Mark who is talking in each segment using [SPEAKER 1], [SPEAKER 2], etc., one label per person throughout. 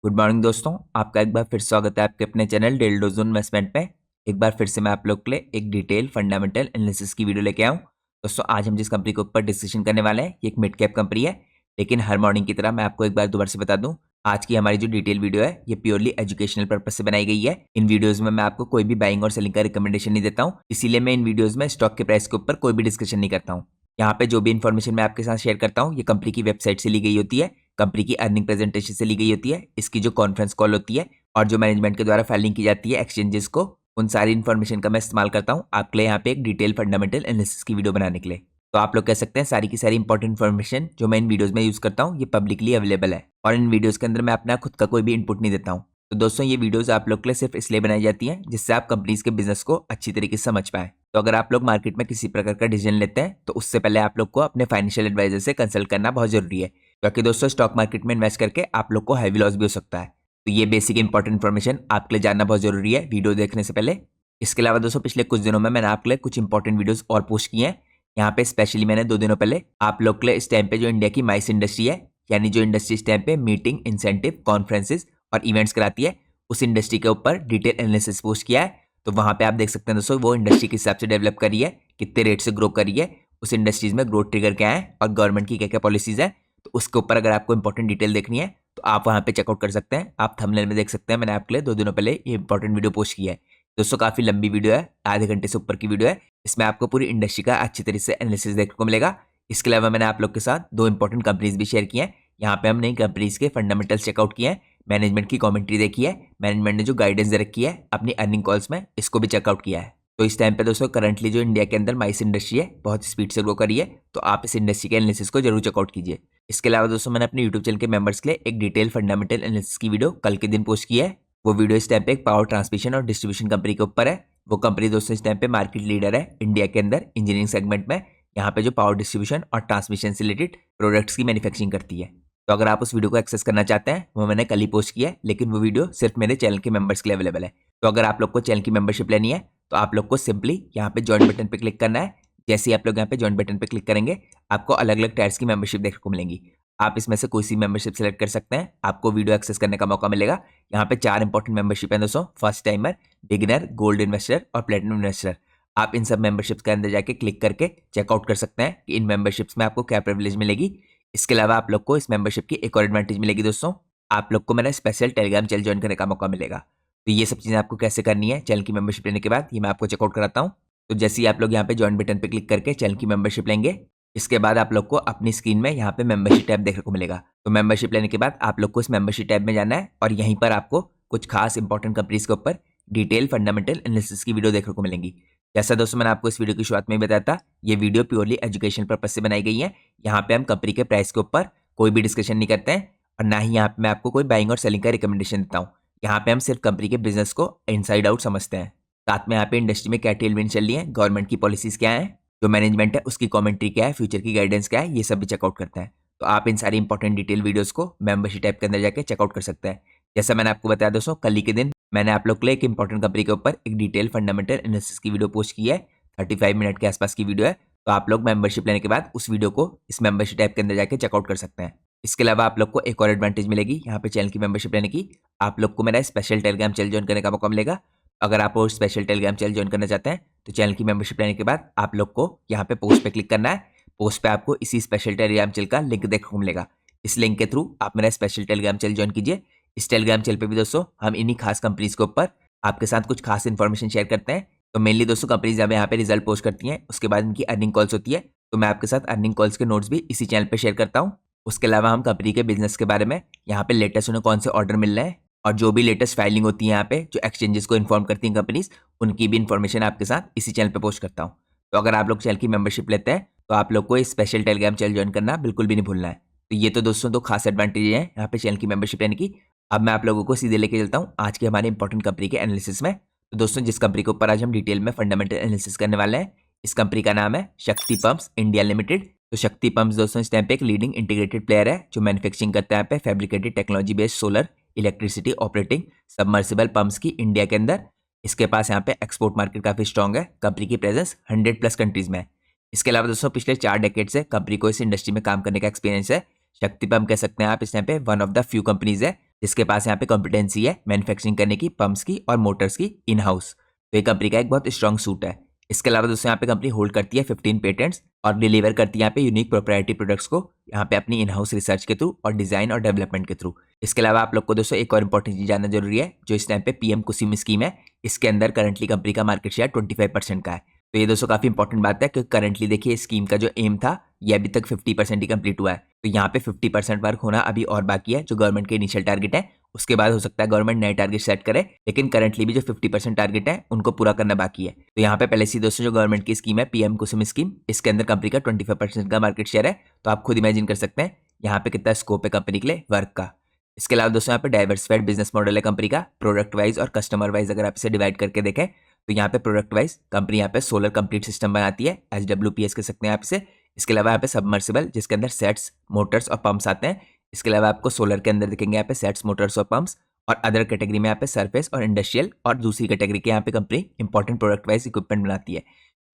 [SPEAKER 1] Good morning दोस्तों, आपका एक बार फिर स्वागत है आपके अपने चैनल डेली डोज इन्वेस्टमेंट में। एक बार फिर से मैं आप लोग के लिए एक डिटेल फंडामेंटल एनालिसिस की वीडियो लेके आऊँ। दोस्तों आज हम जिस कंपनी के ऊपर डिस्कशन करने वाले हैं ये एक मिड कैप कंपनी है। लेकिन हर मॉर्निंग की तरह मैं आपको एक बार दोबारा से बता दूं, आज की हमारी जो डिटेल वीडियो है ये प्योरली एजुकेशनल पर्पज से बनाई गई है। इन वीडियोज में मैं आपको कोई भी बाइंग और सेलिंग का रिकमेंडेशन नहीं देता हूँ, इसीलिए मैं इन वीडियोज में स्टॉक के प्राइस के ऊपर कोई भी डिस्कशन नहीं करता हूँ। यहाँ पे जो भी इन्फॉर्मेशन मैं आपके साथ शेयर करता हूँ ये कंपनी की वेबसाइट से ली गई होती है, कंपनी की अर्निंग प्रेजेंटेशन से ली गई होती है, इसकी जो कॉन्फ्रेंस कॉल होती है और जो मैनेजमेंट के द्वारा फाइलिंग की जाती है एक्सचेंजेस को, उन सारी इन्फॉर्मेशन का मैं इस्तेमाल करता हूँ आपके लिए यहाँ पे एक डिटेल फंडामेंटल एनालिसिस की वीडियो बनाने के लिए। तो आप लोग कह सकते हैं सारी की सारी इंपॉर्टेंट इन्फॉर्मेशन जो मैं इन वीडियोस में यूज करता हूँ ये पब्लिकली अवेलेबल है और इन वीडियोस के अंदर मैं अपना खुद का कोई भी इनपुट नहीं देता हूँ। तो दोस्तों ये वीडियोस आप लोग के लिए सिर्फ इसलिए बनाई जाती हैं जिससे आप कंपनीज के बिजनेस को अच्छी तरीके से समझ पाए। तो अगर आप लोग मार्केट में किसी प्रकार का डिसीजन लेते हैं तो उससे पहले आप लोग को अपने फाइनेंशियल एडवाइजर से कंसल्ट करना बहुत जरूरी है, क्योंकि दोस्तों स्टॉक मार्केट में इन्वेस्ट करके आप लोग को हैवी लॉस भी हो सकता है। तो ये बेसिक इंपॉर्टेंट इन्फॉर्मेशन आपके लिए जानना बहुत जरूरी है वीडियो देखने से पहले। इसके अलावा दोस्तों पिछले कुछ दिनों में मैंने आपके लिए कुछ इंपॉर्टेंट वीडियोस और पोस्ट किए हैं। यहाँ पे स्पेशली मैंने 2 दिनों पहले आप लोग के लिए इस टाइम पे जो इंडिया की माइस इंडस्ट्री है, यानी जो इंडस्ट्री इस टाइम पे मीटिंग, इंसेंटिव, कॉन्फ्रेंसेस और इवेंट्स कराती है, उस इंडस्ट्री के ऊपर डिटेल एनालिसिस पोस्ट किया है। तो वहाँ पे आप देख सकते हैं दोस्तों वो इंडस्ट्री किस हिसाब से डेवलप करी है, कितने रेट से ग्रो करी है, उस इंडस्ट्रीज में ग्रोथ ट्रिगर क्या है और गवर्नमेंट की क्या क्या पॉलिसीज है। तो उसके ऊपर अगर आपको इंपॉर्टेंट डिटेल देखनी है तो आप वहाँ पे चेकआउट कर सकते हैं। आप थंबनेल में देख सकते हैं मैंने आपके लिए 2 दिनों पहले ये इंपॉर्टेंट वीडियो पोस्ट किया है। दोस्तों काफी लंबी वीडियो है, आधे घंटे से ऊपर की वीडियो है। इसमें आपको पूरी इंडस्ट्री का अच्छी तरीके से एनालिसिस देखने को मिलेगा। इसके अलावा मैंने आप लोग के साथ 2 इंपॉर्टेंट कंपनीज भी शेयर की हैं। यहाँ पे हमने कंपनीज के फंडामेंटल्स चेकआउट किए हैं, मैनेजमेंट की कमेंट्री देखी है, मैनेजमेंट ने जो गाइडेंस दे रखी है अपनी अर्निंग कॉल्स में इसको भी चेकआउट किया है। तो इस टाइम पे दोस्तों करंटली जो इंडिया के अंदर माइस इंडस्ट्री है बहुत स्पीड से ग्रो करी है, तो आप इस इंडस्ट्री के एनालिसिस को जरूर चेकआउट कीजिए। इसके अलावा दोस्तों मैंने अपने यूट्यूब चैनल के मेंबर्स के लिए एक डिटेल फंडामेंटल एनालिसिस की वीडियो कल के दिन पोस्ट की है। वो वीडियो इस टाइम पे एक पावर ट्रांसमिशन और डिस्ट्रीब्यूशन कंपनी के ऊपर है। वो कंपनी दोस्तों इस टाइम पे मार्केट लीडर है इंडिया के अंदर इंजीनियरिंग सेगमेंट में। यहाँ पे जो पावर डिस्ट्रीब्यूशन और ट्रांसमिशन से रिलेटेड प्रोडक्ट्स की मैन्युफैक्चरिंग करती है। तो अगर आप उस वीडियो को एक्सेस करना चाहते हैं वो मैंने कल ही पोस्ट किया है, लेकिन वो वीडियो सिर्फ मेरे चैनल के मेंबर्स के लिए अवेलेबल है। तो अगर आप लोग को चैनल की मेंबरशिप लेनी है तो आप लोग को सिंपली यहाँ पे ज्वाइन बटन पे क्लिक करना है। जैसे ही आप लोग यहाँ पे ज्वाइन बटन पे क्लिक करेंगे आपको अलग अलग टायर्स की मेंबरशिप देखने को मिलेंगी। आप इसमें से कोई सी मेंबरशिप सेलेक्ट कर सकते हैं, आपको वीडियो एक्सेस करने का मौका मिलेगा। यहाँ पे 4 इंपॉर्टेंट मेंबरशिप है दोस्तों, first timer, beginner, gold investor और प्लेटिनम इन्वेस्टर। आप इन सब मेंबरशिप्स के अंदर जाके क्लिक करके चेकआउट कर सकते हैं कि इन मेंबरशिप्स में आपको क्या प्रिविलेज मिलेगी। इसके अलावा आप लोग को इस मेंबरशिप की एक और एडवांटेज मिलेगी दोस्तों, आप लोग को मेरा स्पेशल टेलीग्राम चैनल ज्वाइन करने का मौका मिलेगा। तो ये सब चीज़ें आपको कैसे करनी है चैनल की मेंबरशिप लेने के बाद ये मैं आपको चेकआउट कराता हूँ। तो जैसे ही आप लोग यहाँ पे ज्वाइन बटन पे क्लिक करके चैनल की मेंबरशिप लेंगे, इसके बाद आप लोग को अपनी स्क्रीन में यहाँ पे मेंबरशिप टैब देखने को मिलेगा। तो मेंबरशिप लेने के बाद आप लोग को इस मेंबरशिप टैब में जाना है और यहीं पर आपको कुछ खास इंपॉर्टेंट कंपनीज के ऊपर डिटेल फंडामेंटल एनालिसिस की वीडियो देखने को मिलेंगी। जैसा दोस्तों मैंने आपको इस वीडियो की शुरुआत में ही बताया था, ये वीडियो प्योरली एजुकेशन पर्पज से बनाई गई है। यहाँ पे हम कंपनी के प्राइस के ऊपर कोई भी डिस्कशन नहीं करते हैं और ना ही यहाँ पे मैं आपको कोई बाइंग और सेलिंग का रिकमेंडेशन देता हूँ। यहाँ पे हम सिर्फ कंपनी के बिजनेस को इनसाइड आउट समझते हैं। साथ में यहाँ पे इंडस्ट्री में क्या टेलविंड चल रही है, गवर्नमेंट की पॉलिसीज क्या है, जो मैनेजमेंट है उसकी कमेंट्री क्या है, फ्यूचर की गाइडेंस क्या है, ये सब भी चेकआउट करते हैं। तो आप इन सारी इंपॉर्टेंट डिटेल वीडियोस को मेंबरशिप टैब के अंदर जाके चेकआउट कर सकते हैं। जैसा मैंने आपको बताया दोस्तों, कल ही के दिन मैंने आप लोग के लिए एक इंपॉर्टेंट कंपनी के ऊपर एक डिटेल फंडामेंटल एनालिसिस की वीडियो पोस्ट की है, 35 मिनट के आसपास की वीडियो है। तो आप लोग मेंबरशिप लेने के बाद उस वीडियो को इस मेंबरशिप टैब के अंदर जाके चेकआउट कर सकते हैं। इसके अलावा आप लोग को एक और एडवांटेज मिलेगी यहाँ पे चैनल की मेंबरशिप लेने की, आप लोग को मेरा स्पेशल टेलीग्राम चैनल ज्वाइन करने का मौका मिलेगा। अगर आप वो स्पेशल टेलीग्राम चैनल ज्वाइन करना चाहते हैं तो चैनल की मेंबरशिप लेने के बाद आप लोग को यहाँ पे पोस्ट पे क्लिक करना है। पोस्ट पे आपको इसी स्पेशल टेलीग्राम चैनल का लिंक देखने को मिलेगा। इस लिंक के थ्रू आप मेरा स्पेशल टेलीग्राम चैनल ज्वाइन कीजिए। इस टेलीग्राम चैनल पे भी दोस्तों हम इन्हीं खास कंपनीज के ऊपर आपके साथ कुछ खास इन्फॉर्मेशन शेयर करते हैं। तो मेनली दोस्तों कंपनीज जब यहाँ पे रिजल्ट पोस्ट करती हैं उसके बाद इनकी अर्निंग कॉल्स होती है, तो मैं आपके साथ अर्निंग कॉल्स के नोट्स भी इसी चैनल पे शेयर करता हूँ। उसके अलावा हम कंपनी के बिजनेस के बारे में यहाँ पे लेटेस्ट उन्हें कौन से ऑर्डर मिल रहे हैं और जो भी लेटेस्ट फाइलिंग होती है यहाँ पे जो एक्सचेंजेस को इन्फॉर्म करती हैं कंपनीज, उनकी भी इन्फॉर्मेशन आपके साथ इसी चैनल पे पोस्ट करता हूँ। तो अगर आप लोग चैनल की मेंबरशिप लेते हैं तो आप लोग को इस स्पेशल टेलीग्राम चैनल ज्वाइन करना बिल्कुल भी नहीं भूलना है। तो ये तो दोस्तों 2 खास एडवांटेज हैं यहाँ पे चैनल की मेंबरशिप लेने की। अब मैं आप लोगों को सीधे लेके चलता हूँ आज के हमारे इंपॉर्टेंट कंपनी के एनालिसिस में। तो दोस्तों जिस कंपनी के ऊपर आज हम डिटेल में फंडामेंटल एनालिसिस करने वाले हैं, इस कंपनी का नाम है शक्ति पंप्स इंडिया लिमिटेड। तो शक्ति पंप्स दोस्तों इस टाइम पे एक लीडिंग इंटीग्रेटेड प्लेयर है जो मैन्युफैक्चरिंग करता है यहाँ पे fabricated technology based solar electricity operating submersible pumps की इंडिया के अंदर। इसके पास यहाँ पे एक्सपोर्ट मार्केट काफी स्ट्रॉन्ग है, कंपनी की प्रेजेंस 100+ कंट्रीज में है। इसके अलावा दोस्तों पिछले 4 डेकेड से कंपनी को इस इंडस्ट्री में काम करने का एक्सपीरियंस है। शक्ति पंप कह सकते हैं आप इस टाइम पे one of the few companies है जिसके पास यहाँ पे कॉम्पिटेंसी है मैन्युफैक्चरिंग करने की पंप्स की और मोटर्स की इन हाउस। तो ये कंपनी का एक बहुत स्ट्रॉन्ग सूट है। इसके अलावा दोस्तों यहाँ पे कंपनी होल्ड करती है 15 पेटेंट्स और डिलीवर करती है यहाँ पे यूनिक प्रोप्राइटरी प्रोडक्ट्स को यहाँ पे अपनी इन हाउस रिसर्च के थ्रू और डिजाइन और डेवलपमेंट के थ्रू। इसके अलावा आप लोग को दोस्तों एक और इंपॉर्टेंट चीज जानना जरूरी है, जो इस टाइम पे पीएम कुसुम स्कीम है, इसके अंदर करंटली कंपनी का मार्केट शेयर 25% का है। तो ये दोस्तों काफी इंपॉर्टेंट बात है, क्योंकि करंटली देखिए स्कीम का जो एम था ये अभी तक 50% ही कंप्लीट हुआ है। तो यहाँ पे 50% वर्क होना अभी और बाकी है, जो गवर्नमेंट के इनिशियल टारगेट है। उसके बाद हो सकता है गवर्नमेंट नए टारगेट सेट करे, लेकिन करंटली भी जो 50% टारगेट है उनको पूरा करना बाकी है। तो यहाँ पे पहले से दोस्तों जो गवर्नमेंट की स्कीम है पीएम कुसुम स्कीम, इसके अंदर कंपनी का 25% का मार्केट शेयर है। तो आप खुद इमेजिन कर सकते हैं यहाँ पे कितना स्कोप है कंपनी के लिए वर्क का। इसके अलावा दोस्तों यहाँ पे डाइवर्सिफाइड बिजनेस मॉडल है कंपनी का, प्रोडक्ट वाइज और कस्टमर वाइज अगर आप इसे डिवाइड करके देखें तो यहाँ पे प्रोडक्ट वाइज कंपनी यहाँ पे सोलर कंप्लीट सिस्टम बनाती है, SWPS कह सकते हैं आप इसे। इसके अलावा यहाँ पे सबमर्सिबल, जिसके अंदर सेट्स मोटर्स और पंप्स आते हैं। इसके अलावा आपको सोलर के अंदर दिखेंगे यहाँ पे सेट्स मोटर्स और पंप्स, और अदर कैटेगरी में यहाँ पे सरफेस और इंडस्ट्रियल और दूसरी कैटेगरी के यहाँ पे company important product wise equipment बनाती है।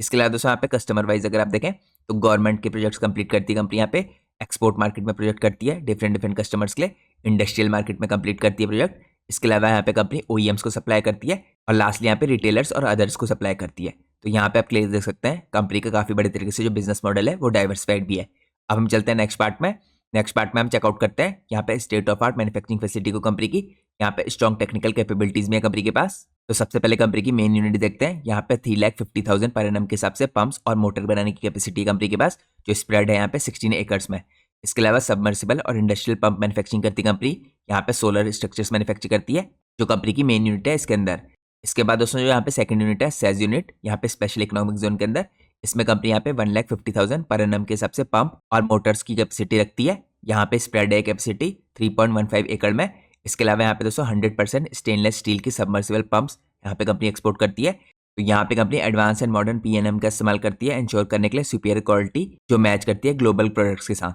[SPEAKER 1] इसके अलावा दोस्तों यहाँ पे कस्टमर वाइज अगर आप देखें तो गवर्नमेंट के प्रोजेक्ट्स कंप्लीट करती है कंपनी, यहाँ पे एक्सपोर्ट मार्केट में प्रोजेक्ट करती है डिफरेंट कस्टमर्स के लिए, इंडस्ट्रियल मार्केट में कंप्लीट करती है प्रोजेक्ट। इसके अलावा यहाँ पे कंपनी OEMs को सप्लाई करती है, और लास्टली यहाँ पे रिटेलर्स और अदर्स को सप्लाई करती है। तो यहाँ पे आप क्लियर देख सकते हैं कंपनी का काफी बड़े तरीके से जो बिजनेस मॉडल है वो डाइवर्सिफाइड भी है। अब हम चलते हैं नेक्स्ट पार्ट में। नेक्स्ट पार्ट में हम चेकआउट करते हैं यहाँ पे state of art manufacturing facility को कंपनी की। यहाँ पे स्ट्रॉन्ग टेक्निकल कैपेबिलिटीज भी है कंपनी के पास। तो सबसे पहले कंपनी की मेन यूनिट देखते हैं। यहाँ पे 3,50,000 पर एनम के हिसाब से पंप्स और मोटर बनाने की कैपेसिटी कंपनी के पास, जो स्प्रेड है यहाँ पे 16 एकर्स में। इसके अलावा सबमर्सिबल और इंडस्ट्रियल पंप मैन्युफैक्चरिंग करती कंपनी, यहाँ पे सोलर स्ट्रक्चर्स मैन्युफैक्चर करती है, जो कंपनी की मेन यूनिट है इसके अंदर। इसके बाद दोस्तों जो यहाँ पे सेकंड यूनिट है सेज यूनिट, यहाँ पे स्पेशल इकोनॉमिक जोन के अंदर। इसमें कंपनी यहाँ पे 1,50,000 पर एनम के हिसाब से पंप और मोटर्स की कैपेसिटी रखती है। यहाँ पे स्प्रेड है कैपेसिटी 3.15 एकड़ में। इसके अलावा यहाँ पे दोस्तों 100% स्टेनलेस स्टील की सबमर्सिबल पंप्स यहाँ पे कंपनी एक्सपोर्ट करती है। तो यहाँ पे company advance and modern PNM का इस्तेमाल करती है इंश्योर करने के लिए सुपीरियर क्वालिटी जो मैच करती है ग्लोबल प्रोडक्ट्स के साथ।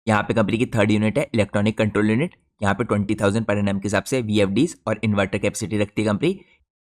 [SPEAKER 1] यहाँ पे कंपनी की थर्ड यूनिट है इलेक्ट्रॉनिक कंट्रोल यूनिट, यहाँ पे 20,000 पर एनएम के हिसाब से VFDs और इन्वर्टर कैपेसिटी रखती है कंपनी।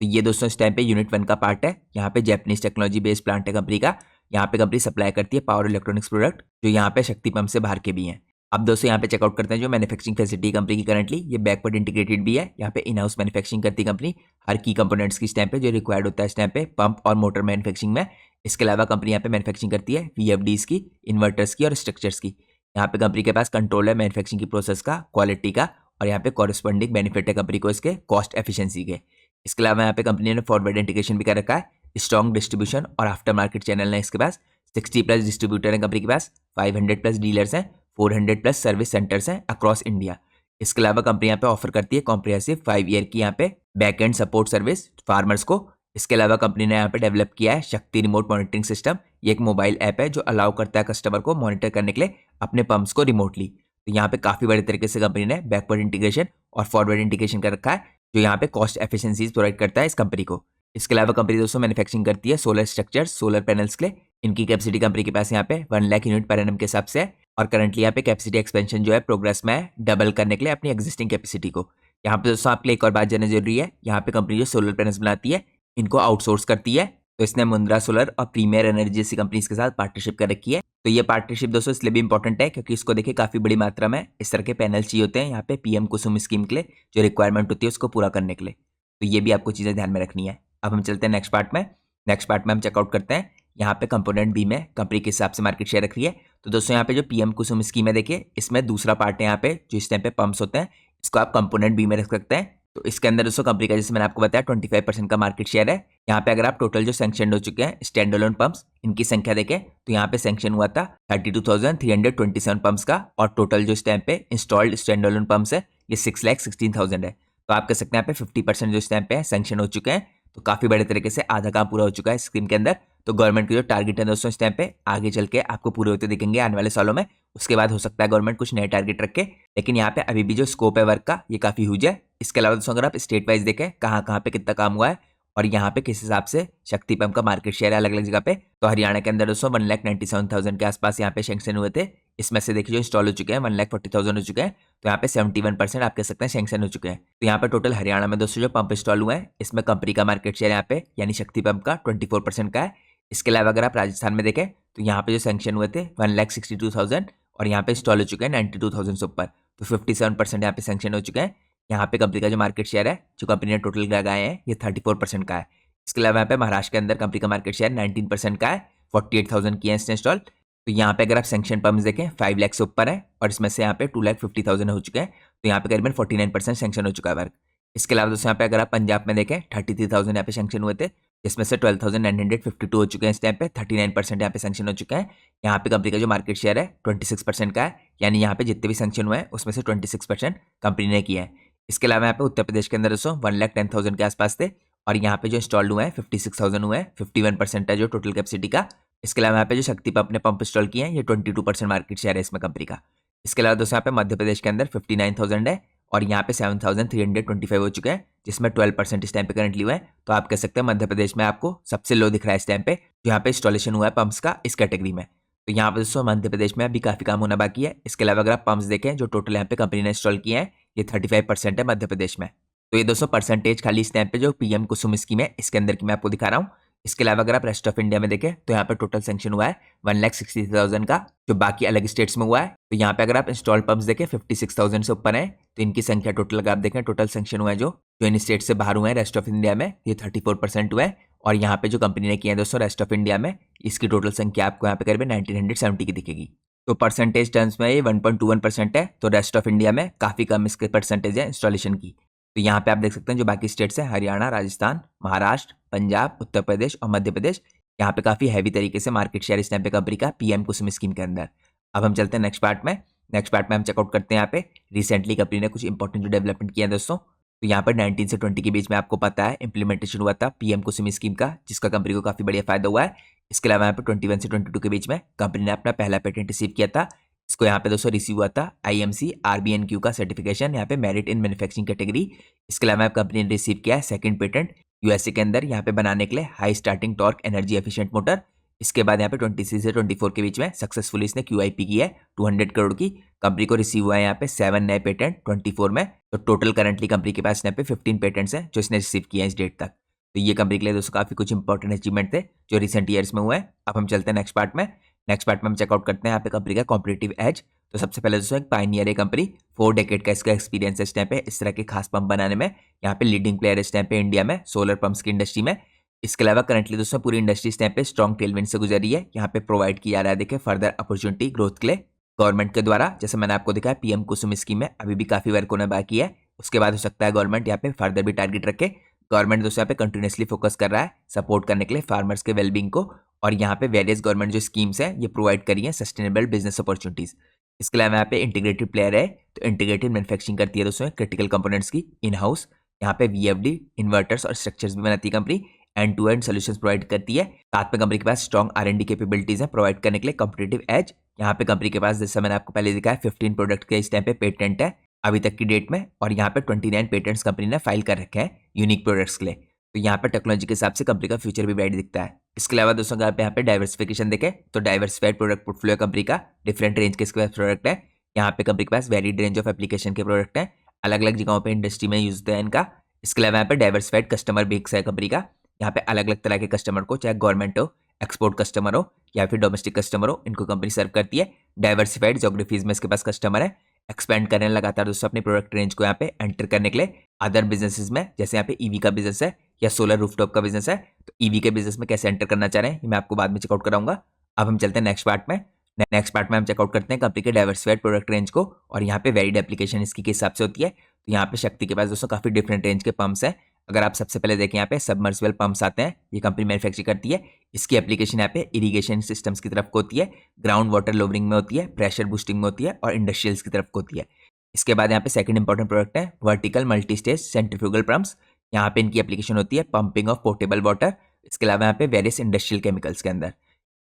[SPEAKER 1] तो ये दोस्तों इस टाइम पे यूनिट 1 का पार्ट है। यहाँ पे जैपनीज टेक्नोलॉजी बेस्ड प्लांट है कंपनी का। यहाँ पे कंपनी सप्लाई करती है पावर इलेक्ट्रॉनिक्स प्रोडक्ट, जो यहाँ पे शक्ति पंप से बाहर के भी हैं। अब दोस्तों यहाँ पे चेकआउट करते हैं जो मैन्युफैक्चरिंग फैसिलिटी कंपनी की करंटली ये बैकवर्ड इंटीग्रेटेड भी है। यहाँ पे इन हाउस मैन्युफैक्चरिंग करती है कंपनी हर की कंपोनेंट्स की स्टैम्प पे जो रिक्वायर्ड होता है इस टाइम पे पंप और मोटर मैन्युफैक्चरिंग में। इसके अलावा कंपनी यहाँ पे मैन्युफैक्चरिंग करती है VFDs की, इन्वर्टर्स की और स्ट्रक्चर्स की। यहाँ पे कंपनी के पास कंट्रोल है मैन्युफैक्चरिंग की प्रोसेस का, क्वालिटी का, और यहाँ पे कॉरेस्पॉन्डिंग बेनिफिट है कंपनी को इसके कॉस्ट एफिशिएंसी के। इसके अलावा यहाँ पे कंपनी ने फॉरवर्ड इंटीग्रेशन भी कर रखा है, स्ट्रॉन्ग डिस्ट्रीब्यूशन और आफ्टर मार्केट चैनल है इसके पास। 60+ डिस्ट्रीब्यूटर है कंपनी के पास, 500+ डीलर्स हैं, 400+ सर्विस सेंटर्स हैं अक्रॉस इंडिया। इसके अलावा कंपनी यहाँ पे ऑफर करती है कॉम्प्रिहेंसिव 5 ईयर की यहाँ पे back and support service farmers को। इसके अलावा कंपनी ने यहाँ पे डेवलप किया है शक्ति रिमोट मॉनिटरिंग सिस्टम। ये एक मोबाइल ऐप है जो अलाउ करता है कस्टमर को मॉनिटर करने के लिए अपने पंप्स को रिमोटली। तो यहाँ पे काफी बड़े तरीके से कंपनी ने बैकवर्ड इंटीग्रेशन और फॉरवर्ड इंटीग्रेशन कर रखा है, जो यहाँ पे कॉस्ट एफिशिएंसीज प्रोवाइड करता है इस कंपनी को। इसके अलावा कंपनी दोस्तों मैन्युफैक्चरिंग करती है सोलर स्ट्रक्चर सोलर पैनल्स के लिए। इनकी कैपेसिटी कंपनी के पास यहाँ पे 1 लाख यूनिट पर एनम के हिसाब से है, और करंटली यहाँ पे कैपेसिटी एक्सपेंशन जो है प्रोग्रेस में है डबल करने के लिए अपनी एग्जिस्टिंग कैपेसिटी को। यहाँ पे दोस्तों आपके लिए एक और बात जानना जरूरी है, यहाँ पे कंपनी जो सोलर पैनल्स बनाती है इनको आउटसोर्स करती है। तो इसने मुंद्रा सोलर और प्रीमियर एनर्जी जैसी कंपनीज के साथ पार्टनरशिप कर रखी है। तो ये पार्टनरशिप दोस्तों इसलिए भी इंपॉर्टेंट है क्योंकि इसको देखिए काफी बड़ी मात्रा में इस तरह के पैनल चाहिए होते हैं यहाँ पे पीएम कुसुम स्कीम के लिए, जो रिक्वायरमेंट होती है उसको पूरा करने के लिए। तो ये भी आपको चीजें ध्यान में रखनी है। अब हम चलते हैं नेक्स्ट पार्ट में। नेक्स्ट पार्ट में हम चेकआउट करते हैं यहाँ पे कंपोनेंट बी में कंपनी के हिसाब से मार्केट शेयर रख रही है। तो दोस्तों यहाँ पे जो पीएम कुसुम स्कीम है देखिए इसमें दूसरा पार्ट है यहाँ पे जो इस टाइम पे पंप्स होते हैं, इसको आप कंपोनेंट बी में रख सकते हैं। तो इसके अंदर दोस्तों कंपनी का जैसे मैंने आपको बताया 25% का मार्केट शेयर है। यहाँ पे अगर आप टोटल जो सैंक्शन हो चुके हैं स्टैंड अलोन पंप्स इनकी संख्या देखें तो यहाँ पे सैंक्शन हुआ था 32,327 पंप्स का, और टोटल जो इस टाइम पे इंस्टॉल्ड स्टैंड अलोन पंप्स है ये 6,16,000 है। तो आप कह सकते हैं यहाँ पे 50% जो इस टाइम पे सैंक्शन हो चुके हैं। तो काफी बड़े तरीके से आधा काम पूरा हो चुका है स्कीम के अंदर। तो गवर्नमेंट के जो टारगेट है दोस्तों इस टाइम पे आगे चल के आपको पूरे होते दिखेंगे आने वाले सालों में। उसके बाद हो सकता है गवर्नमेंट कुछ नए टारगेट रखे, लेकिन यहाँ पे अभी भी जो स्कोप है वर्क का ये काफी ह्यूज है। इसके अलावा दोस्तों अगर आप स्टेट वाइज देखें कहाँ पे कितना काम हुआ है और यहाँ पे किस हिसाब से शक्ति पंप का मार्केट शेयर है अलग अलग जगह पे, तो हरियाणा के अंदर दोस्तों 1,97,000 के आसपास यहाँ पे सैंक्शन हुए थे। इसमें से देखिए जो इंस्टॉल हो चुके हैं 1,40,000 हो चुके हैं। तो यहाँ पे 71% आप कह सकते हैं सैंक्शन हो चुके हैं। तो यहाँ पे टोटल हरियाणा में दोस्तों जो पंप इंस्टॉल हुए हैं इसमें कंपनी का मार्केट शेयर यहाँ पे यानी शक्ति पंप का 24% का है। इसके अलावा अगर आप राजस्थान में देखें तो यहाँ पे जो सैंक्शन हुए थे 1,62,000 और यहाँ पे इंस्टॉल हो चुके हैं 92,000 से ऊपर, तो 57% यहाँ पे सैंक्शन हो चुके हैं। यहाँ पे कंपनी का जो मार्केट शेयर है, जो कंपनी ने टोटल लगाए हैं, ये 34% का है। इसके अलावा यहाँ पे महाराष्ट्र के अंदर कंपनी का मार्केट शेयर 19% का है, 48,000 किए हैं इसने इंस्टॉल। तो यहाँ पे अगर आप सैंक्शन पंप्स देखें 5 लाख से ऊपर है और इसमें से यहाँ पे 2,50,000 हो चुके हैं, तो यहाँ पे करीबन 49% सैंक्शन हो चुका है वर्क। इसके अलावा दोस्तों यहाँ पे अगर आप पंजाब में देखें 33,000 यहाँ पे सैंक्शन हुए थे, जिसमें से 12,952 हो चुके हैं इस टाइम पे, 39% यहाँ पे सैंक्शन हो चुके हैं। यहाँ पे कंपनी का जो मार्केट शेयर है 26% का है, यानी यहाँ पे जितने भी सैंक्शन हुए हैं उसमें से 26% कंपनी ने किया है। इसके अलावा यहाँ पे उत्तर प्रदेश के अंदर दोस्तों 1,10,000 के आसपास थे और यहाँ पे जो इंस्टॉल्ड हुए हैं 56,000 हुए हैं, 51% है जो टोटल कैपेसिटी का। इसके अलावा यहाँ पे जो शक्ति पंप ने पंप इंस्टॉल किए हैं, ये 22% मार्केट शेयर है इसमें कंपनी का। इसके अलावा दोस्तों यहाँ पे मध्य प्रदेश के अंदर 59,000 है और यहाँ पे 7,325 हो चुके हैं, जिसमें 12% इस टाइम पे करंटली हुए हैं। तो आप कह सकते हैं मध्य प्रदेश में आपको सबसे लो दिख रहा है इस टाइम पे, जो यहाँ पे इंस्टॉलेशन हुआ है पंप्स का इस कैटेगरी में। तो यहाँ पे दोस्तों मध्य प्रदेश में अभी काफी काम होना बाकी है। इसके अलावा अगर आप पंप्स देखें जो टोटल यहाँ पे कंपनी ने इंस्टॉल किए हैं, ये 35% है मध्य प्रदेश में। तो ये दोस्तों परसेंटेज खाली इस टाइम पे जो पीएम कुसुम स्कीम है इसके अंदर की मैं आपको दिखा रहा हूँ। इसके अलावा अगर आप रेस्ट ऑफ इंडिया में देखें तो यहाँ पे टोटल सैंक्शन हुआ है 1,60,000 का, जो बाकी अलग स्टेट्स में हुआ है। तो यहाँ पे अगर आप इंस्टॉल पंप्स देखें 56,000 से ऊपर है, तो इनकी संख्या टोटल अगर आप देखें टोटल सैंक्शन हुआ है जो इन स्टेट से बाहर हुए हैं रेस्ट ऑफ इंडिया में, ये 34% हुआ है। और यहाँ पे जो कंपनी ने किया है दोस्तों रेस्ट ऑफ इंडिया में, इसकी टोटल संख्या आपको यहाँ पे करीब 1970 की दिखेगी। तो परसेंटेज टर्म्स में ये 1.21% है, तो रेस्ट ऑफ इंडिया में काफी कम इसके परसेंटेज है इंस्टॉलेशन की। तो यहाँ पे आप देख सकते हैं जो बाकी स्टेट्स हैं हरियाणा, राजस्थान, महाराष्ट्र, पंजाब, उत्तर प्रदेश और मध्य प्रदेश, यहाँ पे काफी हैवी तरीके से मार्केट शेयर इस टाइम पे कंपनी का पीएम कुसुम स्कीम के अंदर। अब हम चलते हैं नेक्स्ट पार्ट में। नेक्स्ट पार्ट में हम चेकआउट करते हैं यहाँ पे रिसेंटली कंपनी ने कुछ इंपॉर्टेंट जो डेवलपमेंट किया है दोस्तों। तो यहाँ पर 19 से 20 के बीच में आपको पता है इंप्लीमेंटेशन हुआ था पीएम कुसुम स्कीम का, जिसका कंपनी को काफी बढ़िया फायदा हुआ है। इसके अलावा यहाँ पे 21 से 22 के बीच में कंपनी ने अपना पहला पेटेंट रिसीव किया था। इसको यहाँ पे दोस्तों रिसीव हुआ था IMC RBNQ का सर्टिफिकेशन, यहाँ पे मेरिट इन मैन्युफैक्चरिंग कैटेगरी। इसके अलावा कंपनी ने रिसीव किया है सेकंड पेटेंट यूएसए के अंदर यहाँ पे बनाने के लिए high starting torque energy efficient motor. इसके बाद यहाँ पे 23 से 24 के बीच में सक्सेसफुली इसने QIP की है 200 करोड़ की। कंपनी को रिसीव हुआ है यहाँ पे 7 नए पेटेंट 24 में। तो टोटल करंटली कंपनी के पास यहाँ पे 15 पेटेंट्स हैं जो इसने रिसीव किए हैं इस डेट तक। तो ये कंपनी के लिए दोस्तों काफी कुछ इंपॉर्टेंट अचीवमेंट थे जो रिसेंट ईयर्स में हुए हैं। अब हम चलते हैं नेक्स्ट पार्ट में। नेक्स्ट पार्ट में हम चेकआउट करते हैं यहाँ पे कंपनी का कॉम्पिटिटिव एज। तो सबसे पहले दोस्तों एक पायनियर है कंपनी, 4 डेकेड का इसका एक्सपीरियंस है इस टाइम पे इस तरह के खास पंप बनाने में। यहाँ पे लीडिंग प्लेयर इस टाइम पे इंडिया में सोलर पंप्स की इंडस्ट्री में। इसके अलावा करंटली दोस्तों पूरी इंडस्ट्री इस टाइम पे स्ट्रॉन्ग टेलविंड से गुजर रही है। यहाँ पे प्रोवाइड किया जा रहा है देखिए फर्दर अपॉर्चुनिटी ग्रोथ के लिए गवर्नमेंट के द्वारा। जैसे मैंने आपको दिखाया पीएम कुसुम स्कीम में अभी भी काफी वर्क होना बाकी है। उसके बाद हो सकता है गवर्नमेंट यहाँ पे फर्दर भी टारगेट रखे। गवर्नमेंट दोस्तों यहाँ पे कंटिन्यूसली फोकस कर रहा है सपोर्ट करने के लिए फार्मर्स के वेलबींग को, और यहाँ पे वेरियस गवर्नमेंट जो स्कीम्स हैं ये प्रोवाइड करी है सस्टेनेबल बिजनेस अपॉर्चुनिटीज। इसके अलावा यहाँ पे इंटीग्रेटेड प्लेयर है, तो इंटीग्रेटेड मैन्युफैक्चरिंग करती है दोस्तों क्रिटिकल कंपोनेंट्स की इन हाउस। यहाँ पे VFD इन्वर्टर्स और स्ट्रक्चर्स भी बनाती है company, end to end solutions provide करती है। साथ में कंपनी के पास स्ट्रॉन्ग R&D कैपेबिलिटीज है प्रोवाइड करने के लिए कॉम्पिटिटिव एज। यहाँ पे कंपनी के पास जैसे मैंने आपको पहले दिखाया 15 प्रोडक्ट के इस टाइम पे पेटेंट है अभी तक की डेट में, और यहाँ पे 29 पेटेंट्स कंपनी ने फाइल कर रखे हैं यूनिक प्रोडक्ट्स के लिए। तो यहाँ पे टेक्नोलॉजी के हिसाब से कंपनी का फ्यूचर भी ब्राइट दिखता है। इसके अलावा दोस्तों अगर आप यहाँ पे डाइवर्सिफिकेशन देखें तो डाइवर्सिफाइड प्रोडक्ट पोर्टफोलियो कंपनी का डिफरेंट रेंज के इसके पास प्रोडक्ट है। यहाँ पे कंपनी के पास वेरिड रेंज ऑफ एप्लीकेशन के प्रोडक्ट हैं, अलग अलग जगहों पे इंडस्ट्री में यूज होता है इनका। इसके अलावा यहाँ पे डाइवर्सिफाइड कस्टमर बेस है कंपनी का। यहाँ पे अलग अलग तरह के कस्टमर को, चाहे गवर्नमेंट हो, एक्सपोर्ट कस्टमर हो या फिर डोमेस्टिक कस्टमर हो, इनको कंपनी सर्व करती है। डाइवर्सिफाइड ज्योग्राफीज में इसके पास कस्टमर है, एक्सपेंड करने लगातार दोस्तों अपनी प्रोडक्ट रेंज को यहाँ पे एंटर करने के लिए अदर बिजनेसेस में। जैसे यहाँ पे ईवी का बिजनेस है या सोलर रूफटॉप का बिजनेस है, तो ईवी के बिजनेस में कैसे एंटर करना चाह रहे हैं ये मैं आपको बाद में चेकआउट कराऊंगा। अब हम चलते हैं नेक्स्ट पार्ट में। नेक्स्ट पार्ट में हम चेकआउट करते हैं कंपनी के डाइवर्सिफाइड प्रोडक्ट रेंज को, और यहाँ पे वेरिड एप्लीकेशन इसकी किस हिसाब से होती है। तो यहाँ पे शक्ति के पास दोस्तों काफी डिफरेंट रेंज के पंप्स हैं। अगर आप सबसे पहले देखें यहाँ पे सबमर्सिबल पंप्स आते हैं, ये कंपनी मैन्युफैक्चर करती है। इसकी एप्लीकेशन यहाँ पे इरिगेशन सिस्टम्स की तरफ को होती है, ग्राउंड वाटर लोवरिंग में होती है, प्रेशर बूस्टिंग में होती है और इंडस्ट्रियल्स की तरफ को होती है। इसके बाद यहाँ पे सेकंड इंपॉर्टेंट प्रोडक्ट है vertical multi stage centrifugal pumps. यहाँ पे इनकी एप्लीकेशन होती है पंपिंग ऑफ पोर्टेबल वाटर। इसके अलावा यहाँ पे वेरियस इंडस्ट्रियल केमिकल्स के अंदर।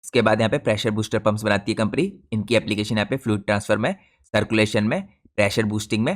[SPEAKER 1] इसके बाद यहाँ पे प्रेशर बूस्टर पंप्स बनाती है कंपनी। इनकी एप्लीकेशन यहाँ पे फ्लूइड ट्रांसफर में, सर्कुलेशन में, प्रेशर बूस्टिंग में,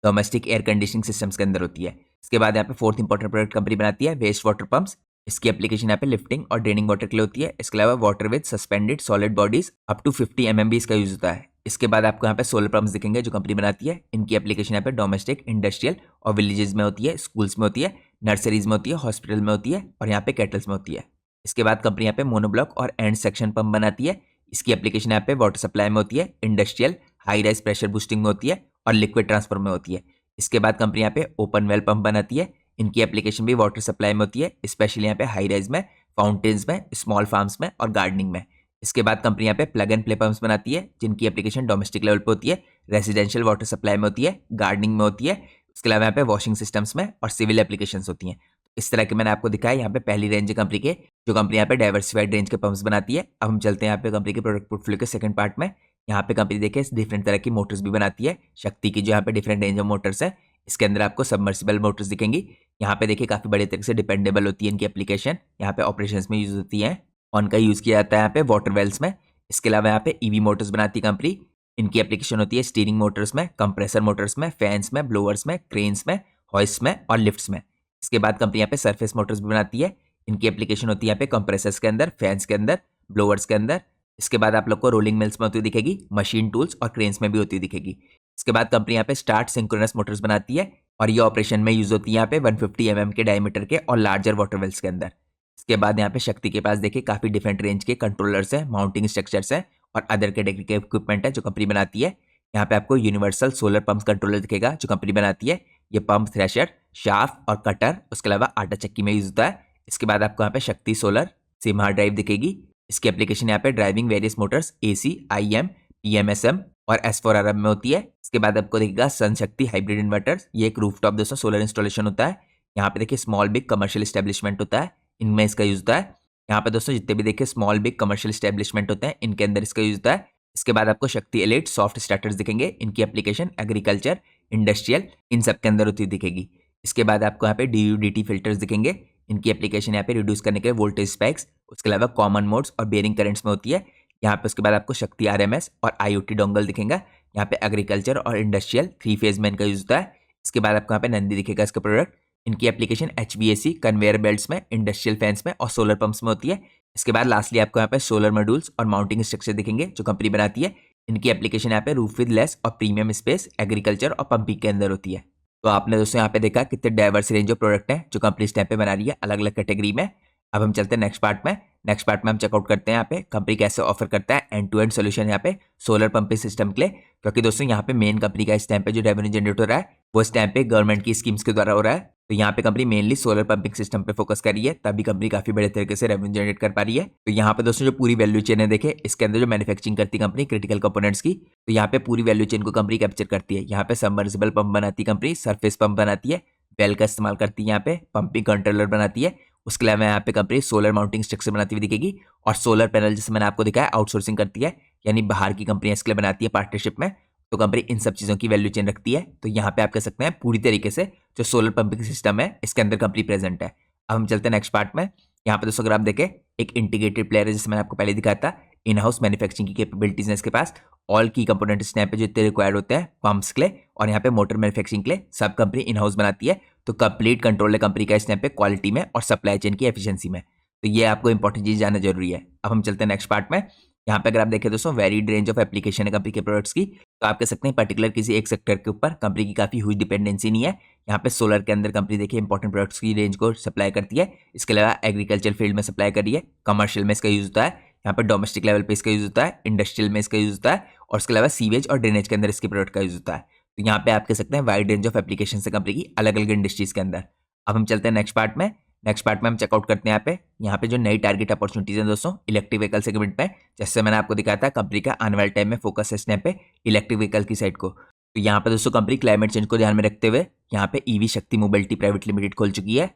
[SPEAKER 1] डोमेस्टिक एयर कंडीशनिंग सिस्टम्स के अंदर होती है। इसके बाद यहाँ पे फोर्थ इंपॉर्टेंट प्रोडक्ट कंपनी बनाती है वेस्ट वाटर पंप्स। इसकी एप्लीकेशन यहाँ पे लिफ्टिंग और ड्रेनिंग वाटर के लिए होती है। इसके अलावा water with suspended solid bodies up to 50 mm इसका यूज होता है। इसके बाद आपको यहाँ पे सोलर पंप्स दिखेंगे जो कंपनी बनाती है। इनकी एप्लीकेशन यहाँ पे डोमेस्टिक, इंडस्ट्रियल और विलेजेस में होती है, स्कूल्स में होती है, नर्सरीज में होती है, हॉस्पिटल में होती है और यहाँ पे कैटल्स में होती है। इसके बाद कंपनी यहाँ पे मोनोब्लॉक और एंड सेक्शन पंप बनाती है। इसकी एप्लीकेशन यहाँ पे वाटर सप्लाई में होती है, industrial, high rise pressure boosting में होती है और लिक्विड ट्रांसफर में होती है। इसके बाद कंपनी यहाँ पे ओपन वेल पंप बनाती है। इनकी एप्लीकेशन भी वाटर सप्लाई में होती है, स्पेशली यहाँ पे हाई राइज में, फाउंटेन्स में, स्मॉल फार्म्स में और गार्डनिंग में। इसके बाद कंपनी यहाँ पे प्लग एंड प्ले पंप्स बनाती है, जिनकी एप्लीकेशन डोमेस्टिक लेवल पे होती है, रेजिडेंशियल वाटर सप्लाई में होती है, गार्डनिंग में होती है। इसके अलावा यहाँ पे वॉशिंग सिस्टम्स में और सिविल एप्लीकेशन होती हैं। इस तरह के मैंने आपको दिखाया यहाँ पे पहली रेंज कंपनी के, जो कंपनी यहाँ पे डाइवर्सिफाइड रेंज के पंप्स बनाती है। अब हम चलते हैं यहाँ पे कंपनी के प्रोडक्ट पोर्टफोलियो के सेकंड पार्ट में। यहाँ पे कंपनी देखिए डिफरेंट तरह की मोटर्स भी बनाती है। शक्ति की जो यहाँ पे डिफरेंट रेंज ऑफ मोटर्स है, इसके अंदर आपको सबमर्सिबल मोटर्स दिखेंगी। यहाँ पे देखिए काफी बड़े तरीके से डिपेंडेबल होती है इनकी एप्लीकेशन, यहाँ पे ऑपरेशन में यूज होती है। ऑन का यूज किया जाता है यहाँ पे वाटर वेल्स में। इसके अलावा यहाँ पे ईवी मोटर्स बनाती है कंपनी। इनकी एप्लीकेशन होती है स्टीयरिंग मोटर्स में, कंप्रेसर मोटर्स में, फैंस में, ब्लोअर्स में, क्रेन्स में, हॉइस्ट में और लिफ्ट्स में। इसके बाद कंपनी यहाँ पे सरफेस मोटर्स भी बनाती है। इनकी एप्लीकेशन होती है यहाँ पे कंप्रेसर्स के अंदर, फैंस के अंदर, ब्लोअर्स के अंदर। इसके बाद आप लोग को रोलिंग मिल्स में होती दिखेगी, मशीन टूल्स और क्रेन्स में भी होती दिखेगी। इसके बाद कंपनी यहाँ पे स्टार्ट सिंक्रोनस मोटर्स बनाती है और ये ऑपरेशन में यूज होती है यहाँ पे 150 mm के डायमीटर के और लार्जर वाटर वेल्स के अंदर। इसके बाद यहाँ पे शक्ति के पास देखिए काफी डिफरेंट रेंज के कंट्रोलर्स हैं, माउंटिंग स्ट्रक्चर्स हैं और अदर कैटेगरी के इक्विपमेंट है जो कंपनी बनाती है। यहाँ पे आपको यूनिवर्सल सोलर पंप कंट्रोलर दिखेगा जो कंपनी बनाती है। ये पंप, थ्रेशर, शाफ्ट और कटर, उसके अलावा आटा चक्की में यूज होता है। इसके बाद आपको यहाँ पे शक्ति सोलर सिम हार्ड ड्राइव दिखेगी। इसकी एप्लीकेशन यहाँ पे driving various Motors AC, IM, PMSM और S4RM में होती है। इसके बाद आपको देखिएगा सन शक्ति हाइब्रिड इन्वर्टर्स, ये एक रूफटॉप दोस्तों सोलर इंस्टॉलेशन होता है। यहाँ पे देखिए स्मॉल बिग कमर्शियल एस्टेब्लिशमेंट होता है, इनमें इसका यूज होता है। यहाँ पे दोस्तों जितने भी देखिए स्मॉल बिग कमर्शियल एस्टेब्लिशमेंट होते हैं, इनके अंदर इसका यूज होता है। इसके बाद आपको शक्ति एलिट सॉफ्ट स्टार्टर्स दिखेंगे, इनकी एप्लीकेशन एग्रीकल्चर, इंडस्ट्रियल, इन सब के अंदर होती दिखेगी। इसके बाद आपको यहाँ पे DUDT फिल्टर्स दिखेंगे, इनकी एप्लीकेशन यहाँ पे रिड्यूस करने के वोल्टेज स्पेक्स, उसके अलावा कॉमन मोड्स और बेरिंग करंट्स में होती है। यहाँ पे उसके बाद आपको शक्ति RMS और IoT डोंगल दिखेगा। यहाँ पे एग्रीकल्चर और इंडस्ट्रियल 3 फेज में इनका यूज होता है। इसके बाद आपको यहाँ पे नंदी दिखेगा इसका प्रोडक्ट, इनकी एप्लीकेशन HVAC, कन्वेयर बेल्ट्स में, इंडस्ट्रियल फैंस में और सोलर पंप्स में होती है। इसके बाद लास्टली आपको यहाँ पे सोलर मॉड्यूल्स और माउंटिंग स्ट्रक्चर दिखेंगे जो कंपनी बनाती है। इनकी एप्लीकेशन यहाँ पे रूफ विद लेस और प्रीमियम स्पेस, एग्रीकल्चर और पंपिंग के अंदर होती है। तो आपने दोस्तों यहाँ पे देखा कितने डाइवर्स रेंज ऑफ प्रोडक्ट हैं जो कंपनी इस टाइम पे बना रही है अलग अलग कैटेगरी में। अब हम चलते हैं नेक्स्ट पार्ट में। नेक्स्ट पार्ट में हम चेकआउट करते हैं यहाँ पे कंपनी कैसे ऑफर करता है एंड टू एंड सोल्यूशन यहाँ पे सोलर पंपिंग सिस्टम के लिए। क्योंकि दोस्तों यहाँ पे मेन कंपनी का इस टाइम पे जो रेवेन्यू जनरेट हो रहा है वो इस टाइम पे गवर्नमेंट की स्कीम्स के द्वारा हो रहा है। तो यहाँ पे company mainly solar pumping system पे फोकस कर रही है, तभी कंपनी काफी बड़े तरीके से रेवेन्यू जनरेट कर पा रही है। तो यहाँ पे दोस्तों जो पूरी वैल्यू चेन है देखे, इसके अंदर जो मैन्युफैक्चरिंग करती है कंपनी क्रिटिकल कंपोनेंट्स की, तो यहाँ पे पूरी वैल्यू चेन को कंपनी कैप्चर करती है। यहाँ पे सबमर्सिबल पंप बनाती है कंपनी, सरफेस पंप बनाती है, वेल का इस्तेमाल करती है, यहाँ पे पंपिंग कंट्रोलर बनाती है। उसके अलावा यहाँ पे कंपनी सोलर माउंटिंग स्ट्रक्चर बनाती हुई दिखेगी और सोलर पैनल जैसे मैंने आपको दिखाया आउटसोर्सिंग करती है, यानी बाहर की कंपनी इसके लिए बनाती है पार्टनरशिप में। तो कंपनी इन सब चीज़ों की वैल्यू चेन रखती है। तो यहाँ पे आप कह सकते हैं पूरी तरीके से जो सोलर पंपिंग सिस्टम है इसके अंदर कंपनी प्रेजेंट है। अब हम चलते हैं नेक्स्ट पार्ट में। यहाँ पे दोस्तों अगर आप देखें एक इंटीग्रेटेड प्लेयर है, जैसे मैंने आपको पहले दिखाया था, इन हाउस मैन्युफैक्चरिंग की कैपेबिलिटीज है इसके पास। ऑल की कंपोनेंट्स यहाँ पे जो इतने रिक्वायर्ड होते हैं पंप्स के लिए और यहाँ पे मोटर मैन्युफैक्चरिंग के लिए सब कंपनी इन हाउस बनाती है। तो कंप्लीट कंट्रोल है कंपनी का इस टाइम पे क्वालिटी में और सप्लाई चेन की एफिशिएंसी में। तो ये आपको इंपॉर्टेंट चीज जानना जरूरी है। अब हम चलते हैं नेक्स्ट पार्ट में। यहाँ पे अगर आप देखें दोस्तों वेरीड रेंज ऑफ एप्लीकेशन है कंपनी के प्रोडक्ट्स की। तो आप कह सकते हैं पर्टिकुलर किसी एक सेक्टर के ऊपर कंपनी की काफी हुई डिपेंडेंसी नहीं है। यहाँ पे सोलर के अंदर कंपनी देखिए इंपॉर्टेंट प्रोडक्ट्स की रेंज को सप्लाई करती है। इसके अलावा एग्रीकल्चर फील्ड में सप्लाई कर रही है, कमर्शियल में इसका यूज होता है, यहाँ पे डोमेस्टिक लेवल पे इसका यूज होता है, इंडस्ट्रियल में इसका यूज होता है और उसके अलावा सीवेज और ड्रेनेज के अंदर इसके प्रोडक्ट का यूज होता है। तो यहाँ पे आप कह सकते हैं वाइड रेंज ऑफ एप्लीकेशन है कंपनी की अलग अलग इंडस्ट्रीज के अंदर। अब हम चलते हैं नेक्स्ट पार्ट में। नेक्स्ट पार्ट में हम चेकआउट करते हैं यहाँ पे जो नई टारगेट अपॉर्चुनिटीज हैं दोस्तों इलेक्ट्रिक व्हीकल सेगमेंट में। जैसे मैंने आपको दिखाया था कंपनी का आने वाले टाइम में फोकस है इस टाइम पे इलेक्ट्रिक व्हीकल की साइड को। तो यहाँ पे दोस्तों कंपनी क्लाइमेट चेंज को ध्यान में रखते हुए यहाँ पे ईवी शक्ति मोबिलिटी प्राइवेट लिमिटेड खोल चुकी है।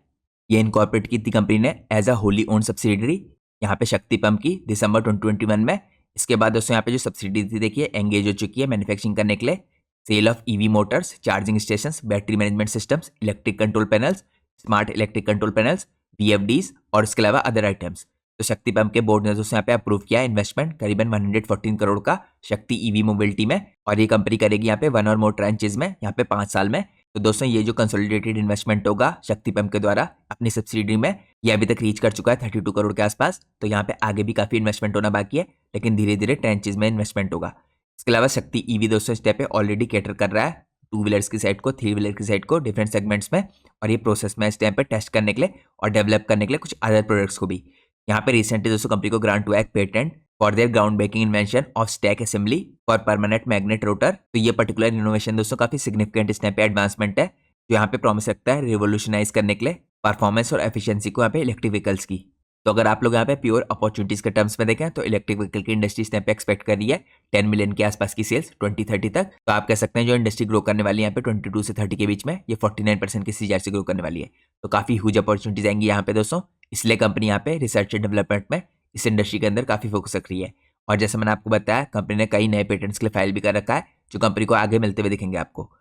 [SPEAKER 1] ये इनकॉर्पोरेट की थी कंपनी ने as a wholly owned subsidiary यहाँ पे शक्ति पंप की दिसंबर 2021 में। इसके बाद दोस्तों यहाँ पे जो सब्सिडी थी देखिए एंगेज हो चुकी है मैन्युफैक्चरिंग करने के लिए। Sale of EV motors, charging station, battery management systems, electric control panels, smart electric control panels, VFDs और इसके अलावा अदर आइटम्स। तो शक्ति पंप के बोर्ड ने दोस्तों यहाँ पे अप्रूव किया इन्वेस्टमेंट करीबन 114 करोड़ का शक्ति ईवी मोबिलिटी में। और ये कंपनी करेगी यहाँ पे 1 और मोर ट्रांचेज में यहाँ पे 5 साल में। तो दोस्तों ये जो कंसोलिडेटेड इन्वेस्टमेंट होगा शक्ति पंप के द्वारा अपनी सब्सिडी में, ये अभी तक रीच कर चुका है 32 करोड़ के आसपास। तो यहाँ पे आगे भी काफी इन्वेस्टमेंट होना बाकी है, लेकिन धीरे धीरे ट्रांचेज में इन्वेस्टमेंट होगा। इसके अलावा शक्ति ईवी दोस्तों स्टेप पे ऑलरेडी कैटर कर रहा है 2 व्हीलर्स की साइड को, 3 व्हीलर की साइड को डिफरेंट सेगमेंट्स में। और ये प्रोसेस में इस टाइम पे टेस्ट करने के लिए और डेवलप करने के लिए कुछ अदर प्रोडक्ट्स को भी। यहाँ पे रिसेंटली दोस्तों कंपनी को ग्रांट हुआ है patent for their ground breaking invention of stack assembly for permanent magnet rotor. तो ये पर्टिकुलर इनोवेशन दोस्तों काफी सिग्निफिकेंट स्टेप पे एडवांसमेंट है, जो यहाँ पे प्रॉमिस रखता है रिवोल्यूशनाइज करने के लिए परफॉर्मेंस और एफिशिएंसी को यहाँ पे इलेक्ट्रिक व्हीकल्स की। तो अगर आप लोग यहाँ पे प्योर अपॉर्चुनिटीज के टर्म्स में देखें तो इलेक्ट्रिक व्हीकल की इंडस्ट्री इस टाइम पे एक्सपेक्ट कर रही है 10 मिलियन के आसपास की सेल्स 2030 तक। तो आप कह सकते हैं जो इंडस्ट्री ग्रो करने वाली है यहाँ पे 22 से 30 के बीच में, ये 49% की सीजीआर से ग्रो करने वाली है। तो काफी ह्यूज अपॉर्चुनिटीज आएंगी यहाँ पे दोस्तों, इसलिए कंपनी यहाँ पे रिसर्च एंड डेवलपमेंट में इस इंडस्ट्री के अंदर काफी फोकस रख रही है। और जैसे मैंने आपको बताया कंपनी ने कई नए पेटेंट्स के लिए फाइल भी कर रखा है, जो कंपनी को आगे मिलते हुए दिखेंगे आपको।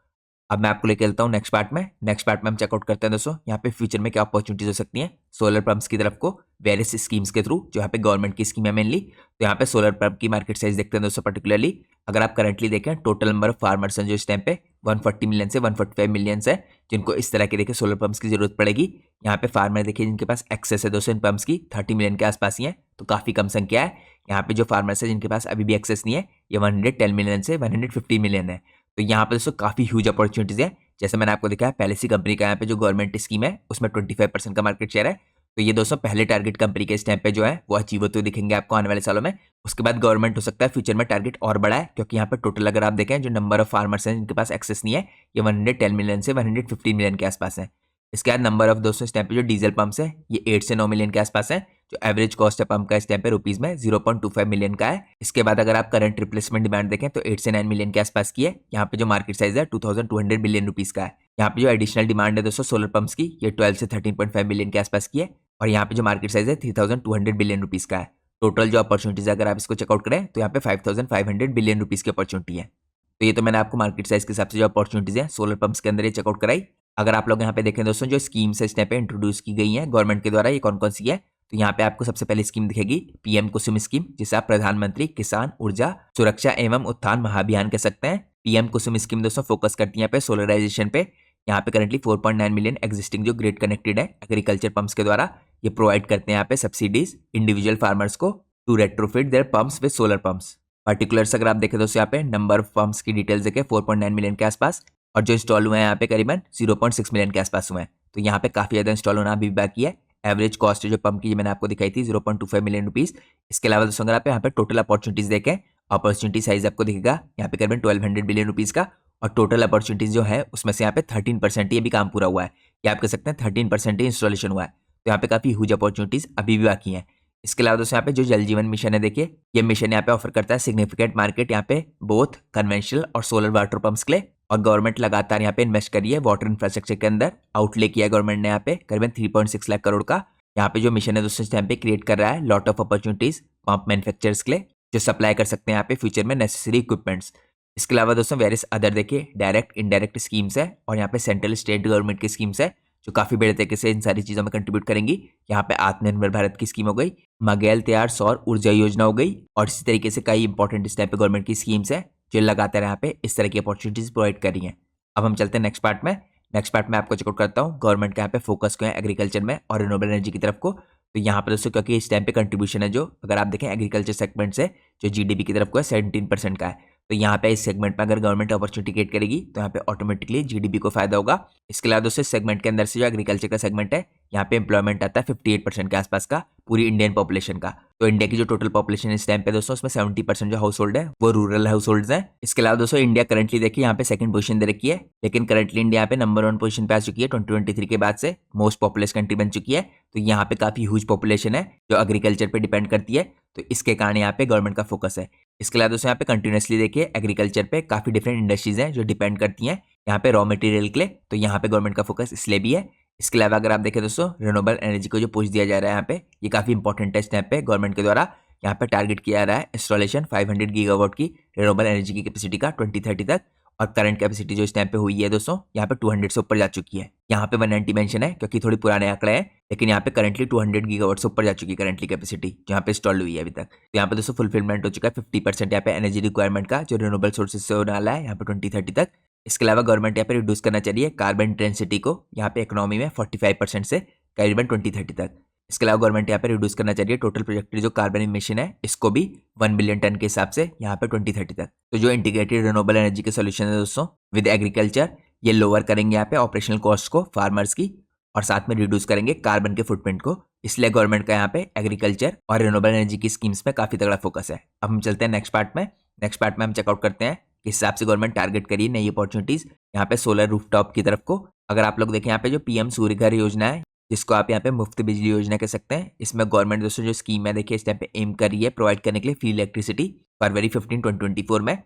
[SPEAKER 1] अब मैं आपको लेके चलता हूँ नेक्स्ट पार्ट में। नेक्स्ट पार्ट में हम चेकआउट करते हैं दोस्तों यहाँ पे फ्यूचर में क्या अपॉर्चुनिटीज हो सकती हैं सोलर पंप्स की तरफ को वेरियस स्कीम्स के थ्रू, जो यहाँ पे गवर्नमेंट की स्कीम है मेनली। तो यहाँ पे सोलर पंप की मार्केट साइज देखते हैं दोस्तों पर्टिकुलरली। अगर आप करंटली देखें टोटल नंबर ऑफ फार्मर्स हैं जो इस टाइम पे 140 मिलियन से 145 मिलियन है जिनको इस तरह के देखिए सोलर पंप्स की जरूरत पड़ेगी। यहाँ पे फार्मर देखिए जिनके पास एक्सेस है दोस्तों इन पंप्स की 30 मिलियन के आसपास ही है, तो काफी कम संख्या है। यहाँ पे जो फार्मर्स है जिनके पास अभी भी एक्सेस नहीं है ये 110 मिलियन से 150 मिलियन है। तो यहाँ पे दोस्तों काफी ह्यूज अपॉर्चुनिटीज है। जैसे मैंने आपको दिखाया पहले सी कंपनी का यहाँ पे जो गवर्नमेंट स्कीम है उसमें 25% का मार्केट शेयर है। तो ये दोस्तों पहले टारगेट कंपनी के स्टैंप पे जो है वो अचीव होते दिखेंगे आपको आने वाले सालों में। उसके बाद गवर्नमेंट हो सकता है फ्यूचर में टारगेट और बड़ा है, क्योंकि यहाँ पे टोटल अगर आप देखें जो नंबर ऑफ फार्मर्स हैं जिनके पास एक्सेस नहीं है ये 110 मिलियन से 115 मिलियन के आसपास है। इसके बाद नंबर ऑफ दोस्तों स्टैंप पे जो डीजल पंप्स है ये 8 से 9 मिलियन के आसपास है, जो एवरेज कॉस्ट है पंप का स्टैंप पे रुपीज में 0.25 मिलियन का है। इसके बाद अगर आप करंट रिप्लेसमेंट डिमांड देखें तो 8 से 9 मिलियन के आसपास की है। यहाँ पे जो मार्केट साइज है 2200 बिलियन रुपीज का है। यहाँ पे जो एडिशनल डिमांड है दोस्तों सोलर पंप्स की ये 12 से 13.5 मिलियन के आसपास की है, और यहाँ पे जो मार्केट साइज है 3200 बिलियन रुपीज का है। टोटल जो अपॉर्चुनिटीज अगर आप इसको चेकआउट करें तो यहाँ पे 5500 बिलियन रुपीज की अपॉर्चुनिटी है। तो ये तो मैंने आपको मार्केट साइज के हिसाब से जो अपॉर्चुनिटीज है सोलर पंप्स के अंदर ये चेकआउट कराई। अगर आप लोग यहाँ पे देखें दोस्तों जो स्कीम्स है इस टाइम पे इंट्रोड्यूस की गई है गवर्नमेंट के द्वारा, ये कौन कौन सी है। तो यहाँ पे आपको सबसे पहले स्कीम दिखेगी पीएम कुसुम स्कीम, जिसे आप प्रधानमंत्री किसान ऊर्जा सुरक्षा एवं उत्थान महाअभियान कह सकते हैं। पीएम कुसुम स्कीम दोस्तों फोकस करती है यहाँ पे सोलराइजेशन पे। यहाँ पे करंटली 4.9 मिलियन एग्जिस्टिंग जो ग्रिड कनेक्टेड है एग्रीकल्चर पंप्स के द्वारा ये प्रोवाइड करते हैं यहाँ पे सब्सिडीज इंडिविजुअल फार्मर्स को to retrofit their pumps with solar pumps. Particulars अगर आप देखें दोस्तों यहाँ पे नंबर ऑफ पंप्स की डिटेल्स देखें 4.9 मिलियन के आसपास, और जो इंस्टॉल हुए हैं यहाँ पे करीबन 0.6 मिलियन के आसपास हुए हैं। तो यहाँ पे काफी ज्यादा इंस्टॉल होना अभी बाकी है। एवरेज कॉस्ट जो पंप की मैंने आपको दिखाई थी 0.25 मिलियन रुपीज। इसके अलावा दोस्तों अगर आप यहाँ पे टोटल अपॉर्चुनिटीज देखें अपॉर्चुनिटी साइज आपको दिखेगा यहाँ पे करीबन 1200 बिलियन रुपीज का, और टोटल अपॉर्चुनिटीज जो है उसमें से यहाँ पे 13% ही अभी काम पूरा हुआ है, या आप कह सकते हैं 13% ही इंस्टॉलेशन हुआ है। तो यहाँ पे काफी ह्यूज अपॉर्चुनिटीज अभी भी बाकी हैं। इसके अलावा दोस्तों यहाँ पे जो जल जीवन मिशन है देखिए ये मिशन यहाँ पे ऑफर करता है सिग्निफिकेंट मार्केट यहाँ पे बोथ कन्वेंशनल और सोलर वाटर पंप्स के लिए, और गवर्नमेंट लगातार यहाँ पे इन्वेस्ट करी है वाटर इंफ्रास्ट्रक्चर के अंदर। आउटले किया है गवर्नमेंट ने यहाँ पे करीबन 3.6 लाख करोड़ का। यहाँ पे जो मिशन है दोस्तों इस टाइम पे क्रिएट कर रहा है lot of opportunities pump manufacturers के लिए, जो सप्लाई कर सकते हैं यहाँ पे फ्यूचर में नेसेसरी इक्विपमेंट्स। इसके अलावा दोस्तों वेरियस अदर देखिए डायरेक्ट इनडायरेक्ट स्कीम्स है, और यहाँ पे सेंट्रल स्टेट गवर्नमेंट की स्कीम्स है जो काफी बड़े तरीके से इन सारी चीजों में कंट्रीब्यूट करेंगी। यहाँ पे आत्मनिर्भर भारत की स्कीम हो गई, मगैल तैयार सौर ऊर्जा योजना हो गई, और इसी तरीके से कई इंपॉर्टेंट इस टाइप पे गवर्नमेंट की स्कीम्स है जो लगातार यहाँ पे इस तरह की अपॉर्चुनिटीज प्रोवाइड कर रही हैं। अब हम चलते हैं नेक्स्ट पार्ट में। नेक्स्ट पार्ट में आपको चेकआउट करता हूँ गवर्नमेंट का यहाँ पे फोकस क्यों है एग्रीकल्चर में और रिन्यूएबल एनर्जी की तरफ को। तो यहाँ पर दोस्तों क्योंकि इस टाइम पे कंट्रीब्यूशन है जो अगर आप देखें एग्रीकल्चर सेगमेंट से जो जीडीपी की तरफ को है 17% का है। तो यहाँ पे इस सेगमेंट में अगर गवर्नमेंट अपॉर्चुनिटी क्रिएट करेगी तो यहाँ पे ऑटोमेटिकली जीडीपी को फायदा होगा। इसके अलावा दोस्तों सेगमेंट के अंदर से जो एग्रीकल्चर का सेगमेंट है यहाँ पे एम्प्लॉयमेंट आता है 58% के आसपास का पूरी इंडियन पॉपुलेशन का। तो इंडिया की जो टोटल पॉपुलेशन इस टाइम पे दोस्तों उसमें 70% जो हाउस होल्ड है वो रूरल हाउस होल्ड है। इसके अलावा दोस्तों इंडिया करंटली देखिए यहाँ पे सेकंड पोजीशन दे रखी है, लेकिन करंटली इंडिया यहाँ पे नंबर 1 पोजीशन पे आ चुकी है 2023 के बाद से मोस्ट पॉपुलस कंट्री बन चुकी है। तो यहाँ पे काफी ह्यूज पॉपुलेशन है जो एग्रीकल्चर पे डिपेंड करती है, तो इसके कारण यहाँ पे गवर्नमेंट का फोकस है। इसके अलावा दोस्तों यहाँ पे कंटिन्यूसली देखिए एग्रीकल्चर पे काफी डिफरेंट इंडस्ट्रीज हैं जो डिपेंड करती हैं यहाँ पे रॉ मटेरियल के लिए, तो यहाँ पे गवर्नमेंट का फोकस इसलिए भी है। इसके अलावा अगर आप देखें दोस्तों रिन्यूएबल एनर्जी को जो पुश दिया जा रहा है यहाँ पे ये काफी इंपॉर्टेंट है। यहाँ पे गवर्नमेंट के द्वारा यहाँ पे टारगेट किया जा रहा है इंस्टॉलेशन 500 गीगावाट की रिन्यूएबल एनर्जी की कैपेसिटी का 2030 तक, और करंट कैपेसिटी जो इस टाइम पे हुई है दोस्तों यहाँ पे 200 से ऊपर जा चुकी है। यहाँ पे 190 मेंशन है क्योंकि थोड़ी पुराने आंकड़े हैं, लेकिन यहाँ पे करंटली 200 गीगावाट से ऊपर जा चुकी है करंटली कैपेसिटी जो यहाँ पे इंस्टॉल हुई है अभी तक। तो यहाँ पे दोस्तों फुलफिलमेंट हो चुका है 50% यहाँ पे एनर्जी रिक्वायरमेंट का जो रिन्यूएबल सोर्सेज से होने वाला है यहाँ पे 2030 तक। इसके अलावा गवर्नमेंट यहाँ पे रिड्यूस करना चाहिए कार्बन इंटेंसिटी को यहाँ पे इकोनॉमी में 45% से करीबन 2030 तक। इसके अलावा गवर्नमेंट यहाँ पे रिड्यूस करना चाहिए टोटल प्रोजेक्टेड जो कार्बन इमिशन है इसको भी 1 बिलियन टन के हिसाब से यहाँ पे 2030 तक। तो जो इंटीग्रेटेड रिन्यूएबल एनर्जी के सोल्यूशन है दोस्तों विद एग्रीकल्चर ये लोअर करेंगे यहाँ पे ऑपरेशनल कॉस्ट को फार्मर्स की, और साथ में रिड्यूस करेंगे कार्बन के फुटप्रिंट को इसलिए गवर्नमेंट का यहाँ पे एग्रीकल्चर और रिन्यूएबल एनर्जी की स्कीम्स में काफी तगड़ा फोकस है। अब हम चलते हैं नेक्स्ट पार्ट में। नेक्स्ट पार्ट में हम चेकआउट करते हैं किस हिसाब से गवर्नमेंट टारगेट करी नई अपॉर्चुनिटीज यहाँ पे सोलर रूफटॉप की तरफ को। अगर आप लोग देखें यहाँ पे जो पीएम सूर्य घर योजना है, जिसको आप यहाँ पे मुफ्त बिजली योजना कह सकते हैं, इसमें गवर्नमेंट दोस्तों जो स्कीम है देखिए इस टाइम पे एम कर रही है प्रोवाइड करने के लिए फ्री इलेक्ट्रिसिटी फरवरी 15 2024 में।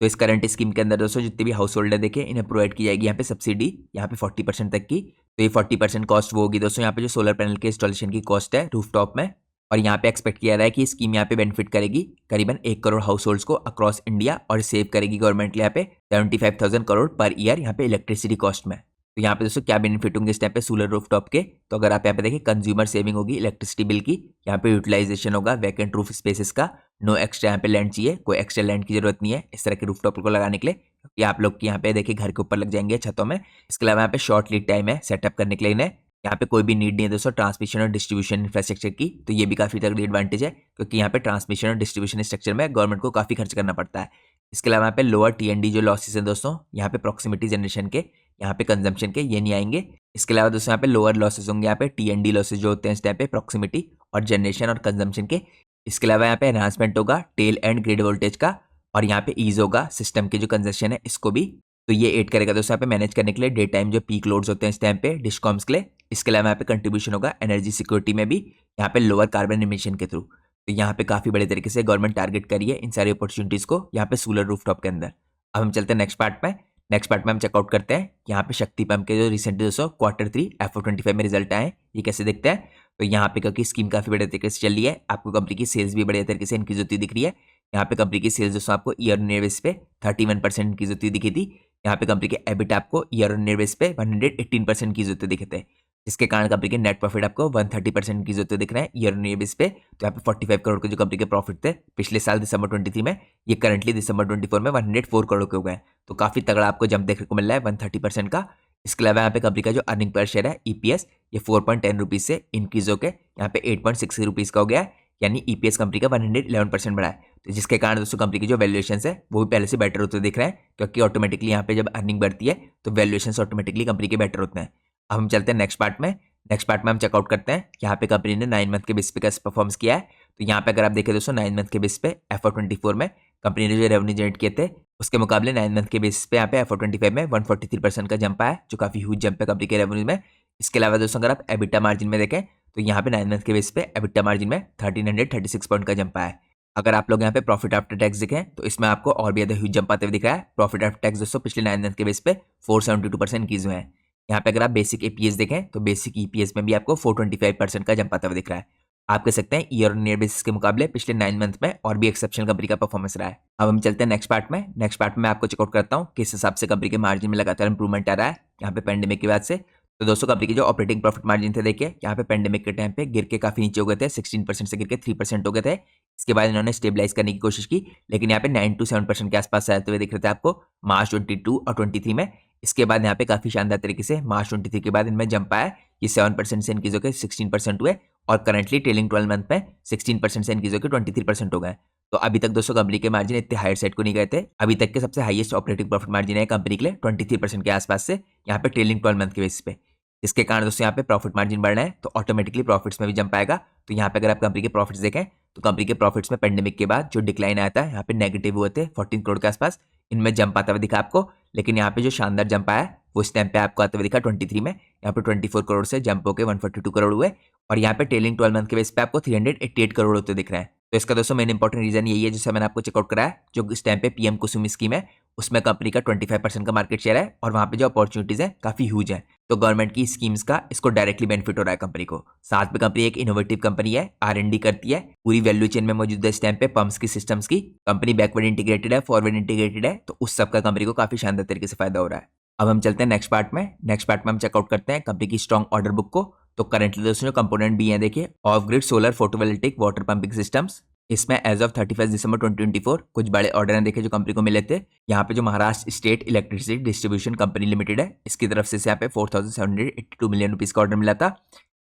[SPEAKER 1] तो इस करंट स्कीम के अंदर दोस्तों जितने भी हाउस होल्डर देखे इन्हें प्रोवाइड की जाएगी यहाँ पे सब्सिडी यहाँ पे 40% तक की। तो ये 40% कॉस्ट वो होगी दोस्तों यहाँ पे जो सोलर पैनल के इंस्टॉलेशन की कॉस्ट है रूफटॉप में। और यहाँ पे एक्सपेक्ट किया रहा है कि स्कीम यहाँ पे बेनिफिट करेगी करीबन 1 करोड़ हाउस होल्ड्स को अक्रॉस इंडिया और सेव करेगी गवर्नमेंट यहाँ पे 75,000 करोड़ पर ईयर यहाँ पे इलेक्ट्रिसिटी कॉस्ट में। तो यहाँ पे दोस्तों क्या बेनिफिट होंगे इस टाइम पे सोलर रूफटॉप के, तो अगर आप यहाँ पे देखें कंज्यूमर सेविंग होगी इलेक्ट्रिसिटी बिल की, यहाँ पे यूटिलाइजेशन होगा वैकेंट रूफ स्पेसेस का, नो एक्स्ट्रा यहाँ पे लैंड चाहिए, कोई एक्स्ट्रा लैंड की जरूरत नहीं है इस तरह के रूफटॉप को लगाने के लिए, क्योंकि आप लोग की यहाँ पे देखिए घर के ऊपर लग जाएंगे छतों में। इसके अलावा यहाँ पे शॉर्ट लीड टाइम है सेटअप करने के लिए इन्हें, यहाँ पे कोई भी नीड नहीं है दोस्तों ट्रांसमिशन और डिस्ट्रीब्यूशन इंफ्रास्ट्रक्चर की, तो ये भी काफी तगड़ी एडवांटेज है क्योंकि यहाँ पे ट्रांसमिशन और डिस्ट्रीब्यूशन स्ट्रक्चर में गवर्नमेंट को काफी खर्च करना पड़ता है। इसके अलावा यहाँ पे लोअर टीएनडी जो लॉसेस हैं दोस्तों यहाँ पे प्रॉक्सिमिटी जनरेशन के, यहाँ पे कंजम्पशन के, ये नहीं आएंगे। इसके अलावा दोस्तों यहाँ पे लोअर लॉसेस होंगे यहाँ पे टीएनडी लॉसेस जो होते हैं इस टाइम पे प्रॉक्सिमिटी और जनरेशन और कंजम्पशन के। इसके अलावा यहाँ पे एनहांसमेंट होगा टेल एंड ग्रिड वोल्टेज का, और यहाँ पे ईज होगा सिस्टम के जो कंजम्पशन है इसको भी, तो ये एड करेगा दोस्तों यहाँ पे मैनेज करने के लिए डे टाइम जो पीक लोड्स होते हैं इस टाइम पे डिस्कॉम्स के लिए। इसके अलावा यहाँ पे कंट्रीब्यूशन होगा एनर्जी सिक्योरिटी में भी यहाँ पे लोअर कार्बन इमिशन के थ्रू। तो यहाँ पे काफी बड़े तरीके से गवर्नमेंट टारगेट करी है इन सारी अपॉर्चुनिटीज को यहाँ पे सोलर रूफटॉप के अंदर। अब हम चलते हैं नेक्स्ट पार्ट में। नेक्स्ट पार्ट में हम चेकआउट करते हैं यहाँ पे शक्ति पंप के जो रिसेंटली दोस्तों Q3 FY25 में रिजल्ट आए ये कैसे दिखते हैं। तो यहाँ पे क्योंकि स्कीम काफी बड़े तरीके से चल रही है, आपको कंपनी की सेल्स भी बड़े तरीके से इंक्रीज होती दिख रही है। यहाँ पे कंपनी की सेल्स दोस्तों आपको ईयर ऑन ईयर बेस पे 31% इंक्रीज होती दिखी थी। यहाँ पे कंपनी के एबिट आपको ईयर ऑन ईयर बेस पे 118% इंक्रीज होते दिखे थे, जिसके कारण कंपनी के नेट प्रॉफिट आपको 130% इंक्रीज होते दिख रहे हैं ईयर ऑन ईयर बेस पे। तो यहाँ पे 45 करोड़ के जो कंपनी के प्रॉफिट थे पिछले साल दिसंबर 23 में, ये करंटली दिसंबर 24 में 104 करोड़ के हो गए। तो काफी तगड़ा आपको जंप देखने को मिल रहा है 130% का। इसके अलावा यहाँ पे कंपनी का जो अर्निंग पर शेयर है ईपीएस ये 4.10 रुपीज से इंक्रीज होकर यहाँ पे 8.60 रुपीज का हो गया है, यानी ईपीएस कंपनी का 111% बढ़ा है। तो जिसके कारण दोस्तों कंपनी की जो वैल्यूएशन है वो भी पहले से बेटर होते दिख रहे हैं, क्योंकि ऑटोमेटिकली यहाँ पे जब अर्निंग बढ़ती है तो वैल्यूएशन ऑटोमेटिकली कंपनी के बेटर होते हैं। अब हम चलते हैं नेक्स्ट पार्ट में। नेक्स्ट पार्ट में हम चेकआउट करते हैं यहाँ पे कंपनी ने 9 मंथ के बेस पे कैसे परफॉर्मेंस किया है। तो यहाँ पे अगर आप देखें दोस्तों 9 मंथ के बेस पे FY24 में कंपनी ने जो रेवेन्यू जनरेट किए थे उसके मुकाबले 9 मंथ के बेस पे यहाँ पे FY25 में 143% का जंप आया, जो काफी ह्यूज जंप है कंपनी के रेवेन्यू में। इसके अलावा दोस्तों अगर आप एबिटा मार्जिन में देखें तो यहाँ पे 9 मंथ के बेस पे एबिटा मार्जिन में 1336 पॉइंट का जंप आया है। अगर आप लोग यहाँ पे प्रॉफिट आफ्टर टैक्स देखें तो इसमें आपको और भी ज्यादा ह्यूज जंप आते हुए दिख रहा है। प्रॉफिट आफ्टर टैक्स दोस्तों पिछले 9 मंथ के बेस पे 472% इंक्रीज हुए हैं। यहाँ पे अगर आप बेसिक ईपीएस देखें तो बेसिक ईपीएस में भी आपको 425% का जंप आता हुआ दिख रहा है। आप कह सकते हैं ईयर ऑन ईयर बेसिस के मुकाबले पिछले 9 मंथ में और भी एक्सेप्शनल कंपनी का परफॉर्मेंस रहा है। अब हम चलते हैं नेक्स्ट पार्ट में। नेक्स्ट पार्ट में मैं आपको चेकआउट करता हूँ किस हिसाब से कंपनी के मार्जिन में लगातार इंप्रूवमेंट आ रहा है यहाँ पे पेंडेमिक के बाद से। तो दोस्तों कंपनी के जो ऑपरेटिंग प्रॉफिट मार्जिन थे देखिए यहाँ पे पेंडेमिक के टाइम पे गिर के काफी नीचे हो गए थे, 16% से गिर के 3% हो गए थे। इसके बाद इन्होंने स्टेबलाइज करने की कोशिश की, लेकिन यहाँ पे 9 to 7% के आसपास आते हुए दिख रहे थे आपको मार्च 22 और 23 में। इसके बाद यहाँ पे काफी शानदार तरीके से मार्च 23 के बाद इनमें जंप आया, ये 7% से इंक्रीज होकर 16% हुए और करंटली ट्रेलिंग 12 मंथ में 16% से इंक्रीज होकर 23% हो गए। तो अभी तक दोस्तों कंपनी के मार्जिन इतने हायर साइड को नहीं गए थे। अभी तक के सबसे हाईएस्ट ऑपरेटिंग प्रॉफिट मार्जिन है कंपनी के लिए 23% के आसपास से यहाँ पे ट्रेलिंग 12 मंथ के बेसिस पे। इसके कारण दोस्तों यहाँ पे प्रॉफिट मार्जिन बढ़ रहा है तो ऑटोमेटिकली प्रॉफिट्स में भी जंप आएगा। तो यहाँ पे अगर आप कंपनी के प्रॉफिट्स देखें तो कंपनी के प्रॉफिट्स में पेंडेमिक के बाद जो डिक्लाइन आया था यहाँ पे नेगेटिव हुए थे 14 करोड़ के आसपास, इनमें जंप आता हुआ दिखा आपको। लेकिन यहाँ पे जो शानदार जंप आया वो इस टाइम पे आपको आता हुआ दिखा 23 में, यहाँ पे 24 करोड़ से जंप होकर 142 करोड़ हुए और यहाँ पे ट्रेलिंग 12 मंथ के बेस पे आपको 388 करोड़ होते दिख रहे हैं। तो इसका दोस्तों मेन इंपॉर्टेंट रीजन यही है जिससे मैंने आपको चेकआउट कराया, जो इस टाइम पे पीएम कुसुम स्कीम है उसमें कंपनी का 25% का मार्केट शेयर है और वहां पे जो अपॉर्चुनिटीज है काफी ह्यूज है। तो गवर्नमेंट की स्कीम्स का इसको डायरेक्टली बेनिफिट हो रहा है कंपनी को। साथ में कंपनी एक इनोवेटिव कंपनी है, R&D करती है, पूरी वैल्यू चेन में मौजूद है इस टाइम पे पंप्स की सिस्टम्स की। कंपनी बैकवर्ड इंटीग्रेटेड है, फॉरवर्ड इंटीग्रेटेड है, तो उस सब का कंपनी को काफी शानदार तरीके से फायदा हो रहा है। अब हम चलते हैं नेक्स्ट पार्ट में। नेक्स्ट पार्ट में हम चेकआउट करते हैं कंपनी की स्ट्रॉन्ग ऑर्डर बुक को। तो करंटली दोस्तों जो कंपोनेंट भी है देखिए of grid solar photovoltaic water pumping systems, इसमें एज ऑफ 31 दिसंबर 2024 कुछ बड़े ऑर्डर हैं देखे जो कंपनी को मिले थे। यहाँ पे जो Maharashtra state electricity distribution company limited है इसकी तरफ से यहाँ पे 4782 मिलियन रुपीज का ऑर्डर मिला था।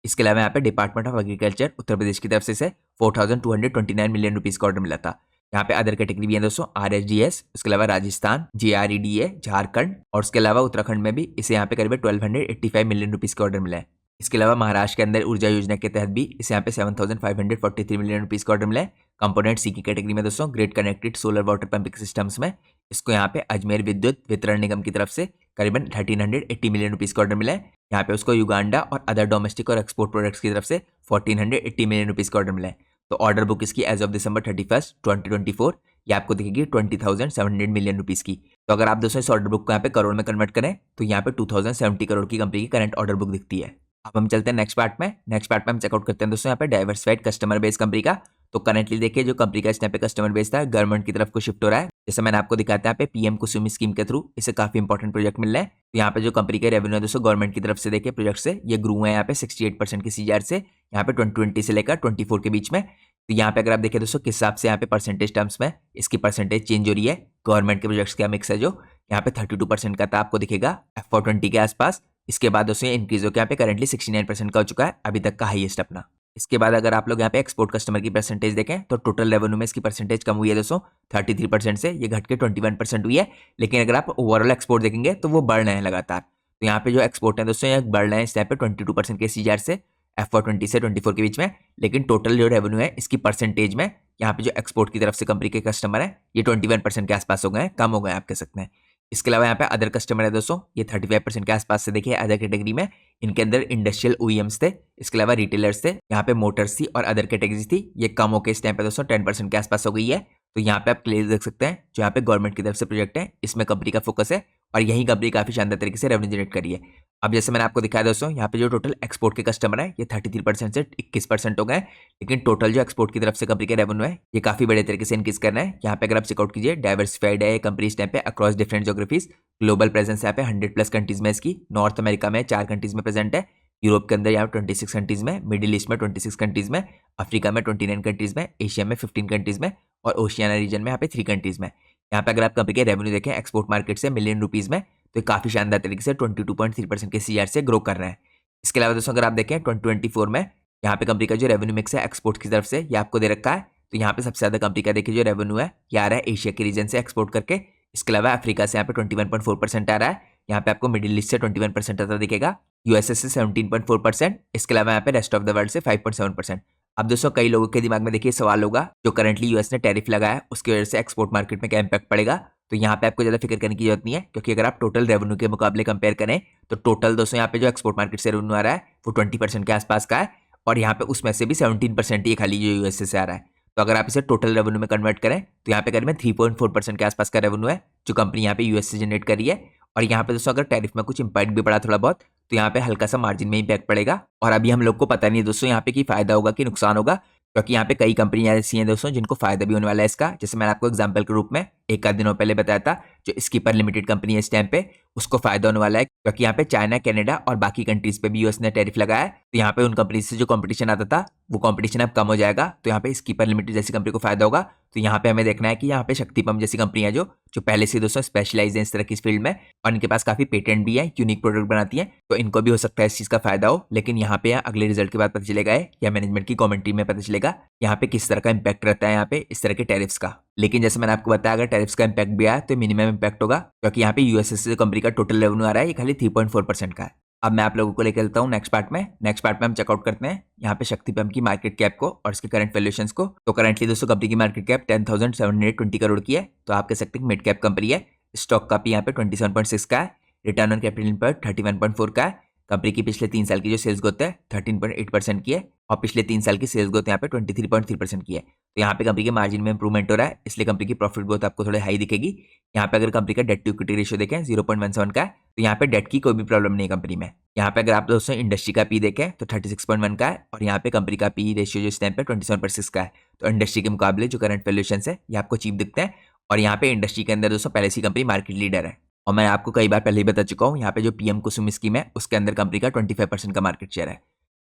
[SPEAKER 1] इसके अलावा यहाँ पे department of agriculture Uttar Pradesh की तरफ से 4229 मिलियन रुपीज का ऑर्डर मिला था। यहाँ पे अदर कैटेगरी भी है दोस्तों RSDS, उसके अलावा राजस्थान, JREDA झारखंड और उसके अलावा उत्तराखंड में भी इसे यहाँ पे करीब 1285 मिलियन रुपीज का ऑर्डर मिला है। इसके अलावा महाराष्ट्र के अंदर ऊर्जा योजना के तहत भी इसे यहाँ पे 7,543 मिलियन रुपीस का ऑर्डर मिला है। कंपोनेंट सी की कैटेगरी में दोस्तों grid connected solar water pumping systems में इसको यहाँ पे अजमेर विद्युत वितरण निगम की तरफ से करीबन 1380 मिलियन रुपीस का ऑर्डर मिला है। यहाँ पे उसको युगांडा और अदर डोमेस्टिक और एक्सपोर्ट प्रोडक्ट्स की तरफ से 1480 मिलियन रुपीस का ऑर्डर मिला है। तो ऑर्डर बुक इसकी एज ऑफ दिसंबर 31, 2024 ये आपको दिखेगी 20,700 मिलियन रुपीस की। तो अगर आप दोस्तों इस ऑर्डर बुक को यहाँ पे करोड़ में कन्वर्ट करें तो यहाँ पे 2070 करोड़ की कंपनी की करंट ऑर्डर बुक दिखती है। अब हम चलते हैं नेक्स्ट पार्ट में। नेक्स्ट पार्ट में हम चेकआउट करते हैं दोस्तों यहाँ पे डाइवर्सिफाइड कस्टमर बेस कंपनी का। तो करंटली देखिए जो कंपनी का इस टाइम पे कस्टमर बेस था गवर्नमेंट की तरफ को शिफ्ट हो रहा है। जैसे मैंने आपको दिखाया था यहाँ पे पीएम कुसुम स्कीम के थ्रू इसे काफी इंपॉर्टेंट प्रोजेक्ट मिल रहा है। तो यहाँ पे जो कंपनी के रेवेन्यू है दोस्तों गवर्नमेंट की तरफ से देखिए प्रोजेक्ट से ये ग्रू है यहाँ पे 68% की सीजीआर से यहाँ पे 2020 से लेकर 24 के बीच में। तो यहाँ पे अगर आप देखिए दोस्तों किस हिसाब से यहाँ पे परसेंटेज टर्म्स में इसकी परसेंटेज चेंज हो रही है। गवर्नमेंट के प्रोजेक्ट्स का मिक्स है जो यहाँ पे 32% का था आपको दिखेगा FY20 के आसपास। इसके बाद दोस्तों ये इंक्रीज होकर यहाँ पे करंटली 69% का हो चुका है, अभी तक का हाईएस्ट अपना। इसके बाद अगर आप लोग यहाँ पे एक्सपोर्ट कस्टमर की परसेंटेज देखें तो टोटल रेवेन्यू में इसकी परसेंटेज कम हुई है दोस्तों 33% से ये घट के 21% हुई है। लेकिन अगर आप ओवरऑल एक्सपोर्ट देखेंगे तो वो बढ़ रहे हैं लगातार। तो यहाँ पे जो एक्सपोर्ट है दोस्तों ये बढ़ रहे हैं इस टाइम पे 22% के सीजीआर से FY20 से 24 के बीच में। लेकिन टोटल जो रेवेन्यू है इसकी परसेंटेज में यहाँ पे जो एक्सपोर्ट की तरफ से कंपनी के कस्टमर है ये 21% के आसपास हो गए हैं, कम हो गए आप कह सकते हैं। इसके अलावा यहाँ पे अदर कस्टमर है दोस्तों ये 35% के आसपास से देखिए अदर कैटेगरी में। इनके अंदर इंडस्ट्रियल OEMs थे, इसके अलावा रिटेलर्स थे, यहाँ पे मोटर्स थी और अदर कैटेगरीज थी। ये कम होकर इस टाइम पे दोस्तों 10% के आसपास हो गई है। तो यहाँ पे आप क्लियर देख सकते हैं जो यहाँ पे गवर्नमेंट की तरफ से प्रोजेक्ट है इसमें कंपनी का फोकस है और यही कंपनी काफी शानदार तरीके से रेवेन्यू जनरेट करी है। अब जैसे मैंने आपको दिखाया दोस्तों यहाँ पे जो टोटल एक्सपोर्ट के कस्टमर है ये 33% से 21% हो गए। लेकिन टोटल जो एक्सपोर्ट की तरफ से कंपनी के रेवेन्यू है ये काफी बड़े तरीके से इंक्रीज करना है। यहाँ पे अगर आप चेकआउट कीजिए डाइवर्सिफाइड है कंपनी इस टाइम पे across different geographies. Global presence यहाँ पे 100+ कंट्रीज में इसकी। नॉर्थ अमेरिका में 4 कंट्रीज में प्रेजेंट है, यूरोप के अंदर यहाँ 26 कंट्रीज में, मिडिल ईस्ट में 26 कंट्रीज में, अफ्रीका में 29 कंट्रीज में, एशिया में 15 कंट्रीज में और ओशियाना रीजन में यहाँ पे 3 कंट्रीज में। यहाँ पे अगर आप कंपनी के रेवेन्यू देखें एक्सपोर्ट मार्केट से मिलियन रुपीज में तो काफी शानदार तरीके से 22.3% के सीआर से ग्रो कर रहे हैं। इसके अलावा दोस्तों अगर आप देखें 2024 में यहाँ पे कंपनी का जो रेवेन्यू मिक्स है एक्सपोर्ट की तरफ से ये आपको दे रखा है। तो यहाँ पे सबसे ज्यादा कंपनी का देखिए जो रेवेन्यू है ये आ रहा है एशिया के रीजन से एक्सपोर्ट करके। इसके अलावा अफ्रीका से यहाँ पे 21.4% आ रहा है। यहाँ पे आपको मिडिल ईस्ट से 21% आता दिखेगा, यूएसए से 17.4%, इसके अलावा यहाँ पे रेस्ट ऑफ द वर्ल्ड से 5.7%। अब दोस्तों कई लोगों के दिमाग में देखिए सवाल होगा जो करंटली यूएस ने टैरिफ लगाया उसकी वजह से एक्सपोर्ट मार्केट में क्या इंपैक्ट पड़ेगा। तो यहाँ पे आपको ज्यादा फिक्र करने की जरूरत नहीं है क्योंकि अगर आप टोटल रेवेन्यू के मुकाबले कंपेयर करें तो टोटल दोस्तों यहाँ पे जो एक्सपोर्ट मार्केट से रेवेन्यू आ रहा है वो 20% के आसपास का है और यहाँ पे उसमें से भी 17% ही खाली जो यूएसए से आ रहा है। तो अगर आप इसे टोटल रेवेन्यू में कन्वर्ट करें तो यहाँ पे करीबन 3.4% के आसपास का रेवेन्यू है जो कंपनी यहाँ पे यूएस से जनरेट कर रही है। और यहाँ पे दोस्तों अगर टैरिफ में कुछ इंपैक्ट भी पड़ा थोड़ा बहुत तो यहाँ पे हल्का सा मार्जिन में इंपैक्ट पड़ेगा। और अभी हम लोग को पता नहीं है दोस्तों यहाँ पे कि फायदा होगा कि नुकसान होगा क्योंकि यहाँ पे कई कंपनियां ऐसी हैं दोस्तों जिनको फायदा भी होने वाला है इसका। जैसे मैंने आपको एग्जांपल के रूप में एक आध दिनों पहले बताया था जो स्कीपर लिमिटेड कंपनी है इस टाइम पे उसको फायदा होने वाला है क्योंकि यहाँ पे चाइना, कनाडा और बाकी कंट्रीज पे भी यूएस ने टैरिफ लगाया है। तो यहाँ पे उन कंपनी से जो कंपटीशन आता था वो कंपटीशन अब कम हो जाएगा। तो यहाँ पे स्कीपर लिमिटेड जैसी कंपनी को फायदा होगा। तो यहाँ पे हमें देखना है कि यहाँ पे शक्ति पंप जैसी कंपनी है जो पहले से दोस्तों स्पेशलाइज है इस तरह की फील्ड में और इनके पास काफी पेटेंट भी है, यूनिक प्रोडक्ट बनाती है, तो इनको भी हो सकता है इस चीज का फायदा हो। लेकिन यहाँ पे अगले रिजल्ट के बाद पता चलेगा या मैनेजमेंट की कमेंट्री में पता चलेगा यहाँ पे किस तरह का इंपैक्ट रहता है यहाँ पे इस तरह के टैरिफ्स का। लेकिन जैसे मैंने आपको बताया अगर टैरिफ्स का इंपैक्ट भी आया तो मिनिमम इंपैक्ट होगा क्योंकि यहाँ पे यूएसए से कंपनी का टोटल रेवेन्यू आ रहा है ये खाली 3.4% का है। अब मैं आप लोगों को लेकर चलता हूँ नेक्स्ट पार्ट में। नेक्स्ट पार्ट में हम चेकआउट करते हैं यहाँ पे शक्ति पंप की मार्केट कैप को और इसके करंट वैल्यूएशंस को। तो करंटली दोस्तों कंपनी की मार्केट कैप 10,720 करोड़ की है। तो आप कह सकते हैं मिड कैप कंपनी है। स्टॉक का भी यहाँ पे 27.6 का है। रिटर्न ऑन कैपिटल पर 31.4 का है। कंपनी की पिछले 3 साल की जो सेल्स ग्रोथ है 13.8% की है और पिछले 3 साल की सेल्स ग्रोथ यहाँ पे 23.3% की है। तो यहाँ पे कंपनी के मार्जिन में इंप्रूवमेंट हो रहा है इसलिए कंपनी की प्रॉफिट ग्रोथ आपको थोड़े हाई दिखेगी। यहाँ पे अगर कंपनी का डेट टू इक्विटी रेशियो देखें 0.17 का है तो यहाँ पे डेट की कोई भी प्रॉब्लम नहीं है कंपनी में। यहाँ पे अगर आप दोस्तों इंडस्ट्री का पी देखें तो 36.1 का है और यहाँ पे कंपनी का पी रेशियो जो इस टाइम पे 27.6 का है। तो इंडस्ट्री के मुकाबले जो करंट वैल्यूएशन है ये आपको चीप दिखते हैं और यहाँ पे इंडस्ट्री के अंदर दोस्तों पहले से कंपनी मार्केट लीडर है। और मैं आपको कई बार पहले ही बता चुका हूँ यहाँ पे जो पीएम कुसुम स्कीम है उसके अंदर कंपनी का 25% का मार्केट शेयर है।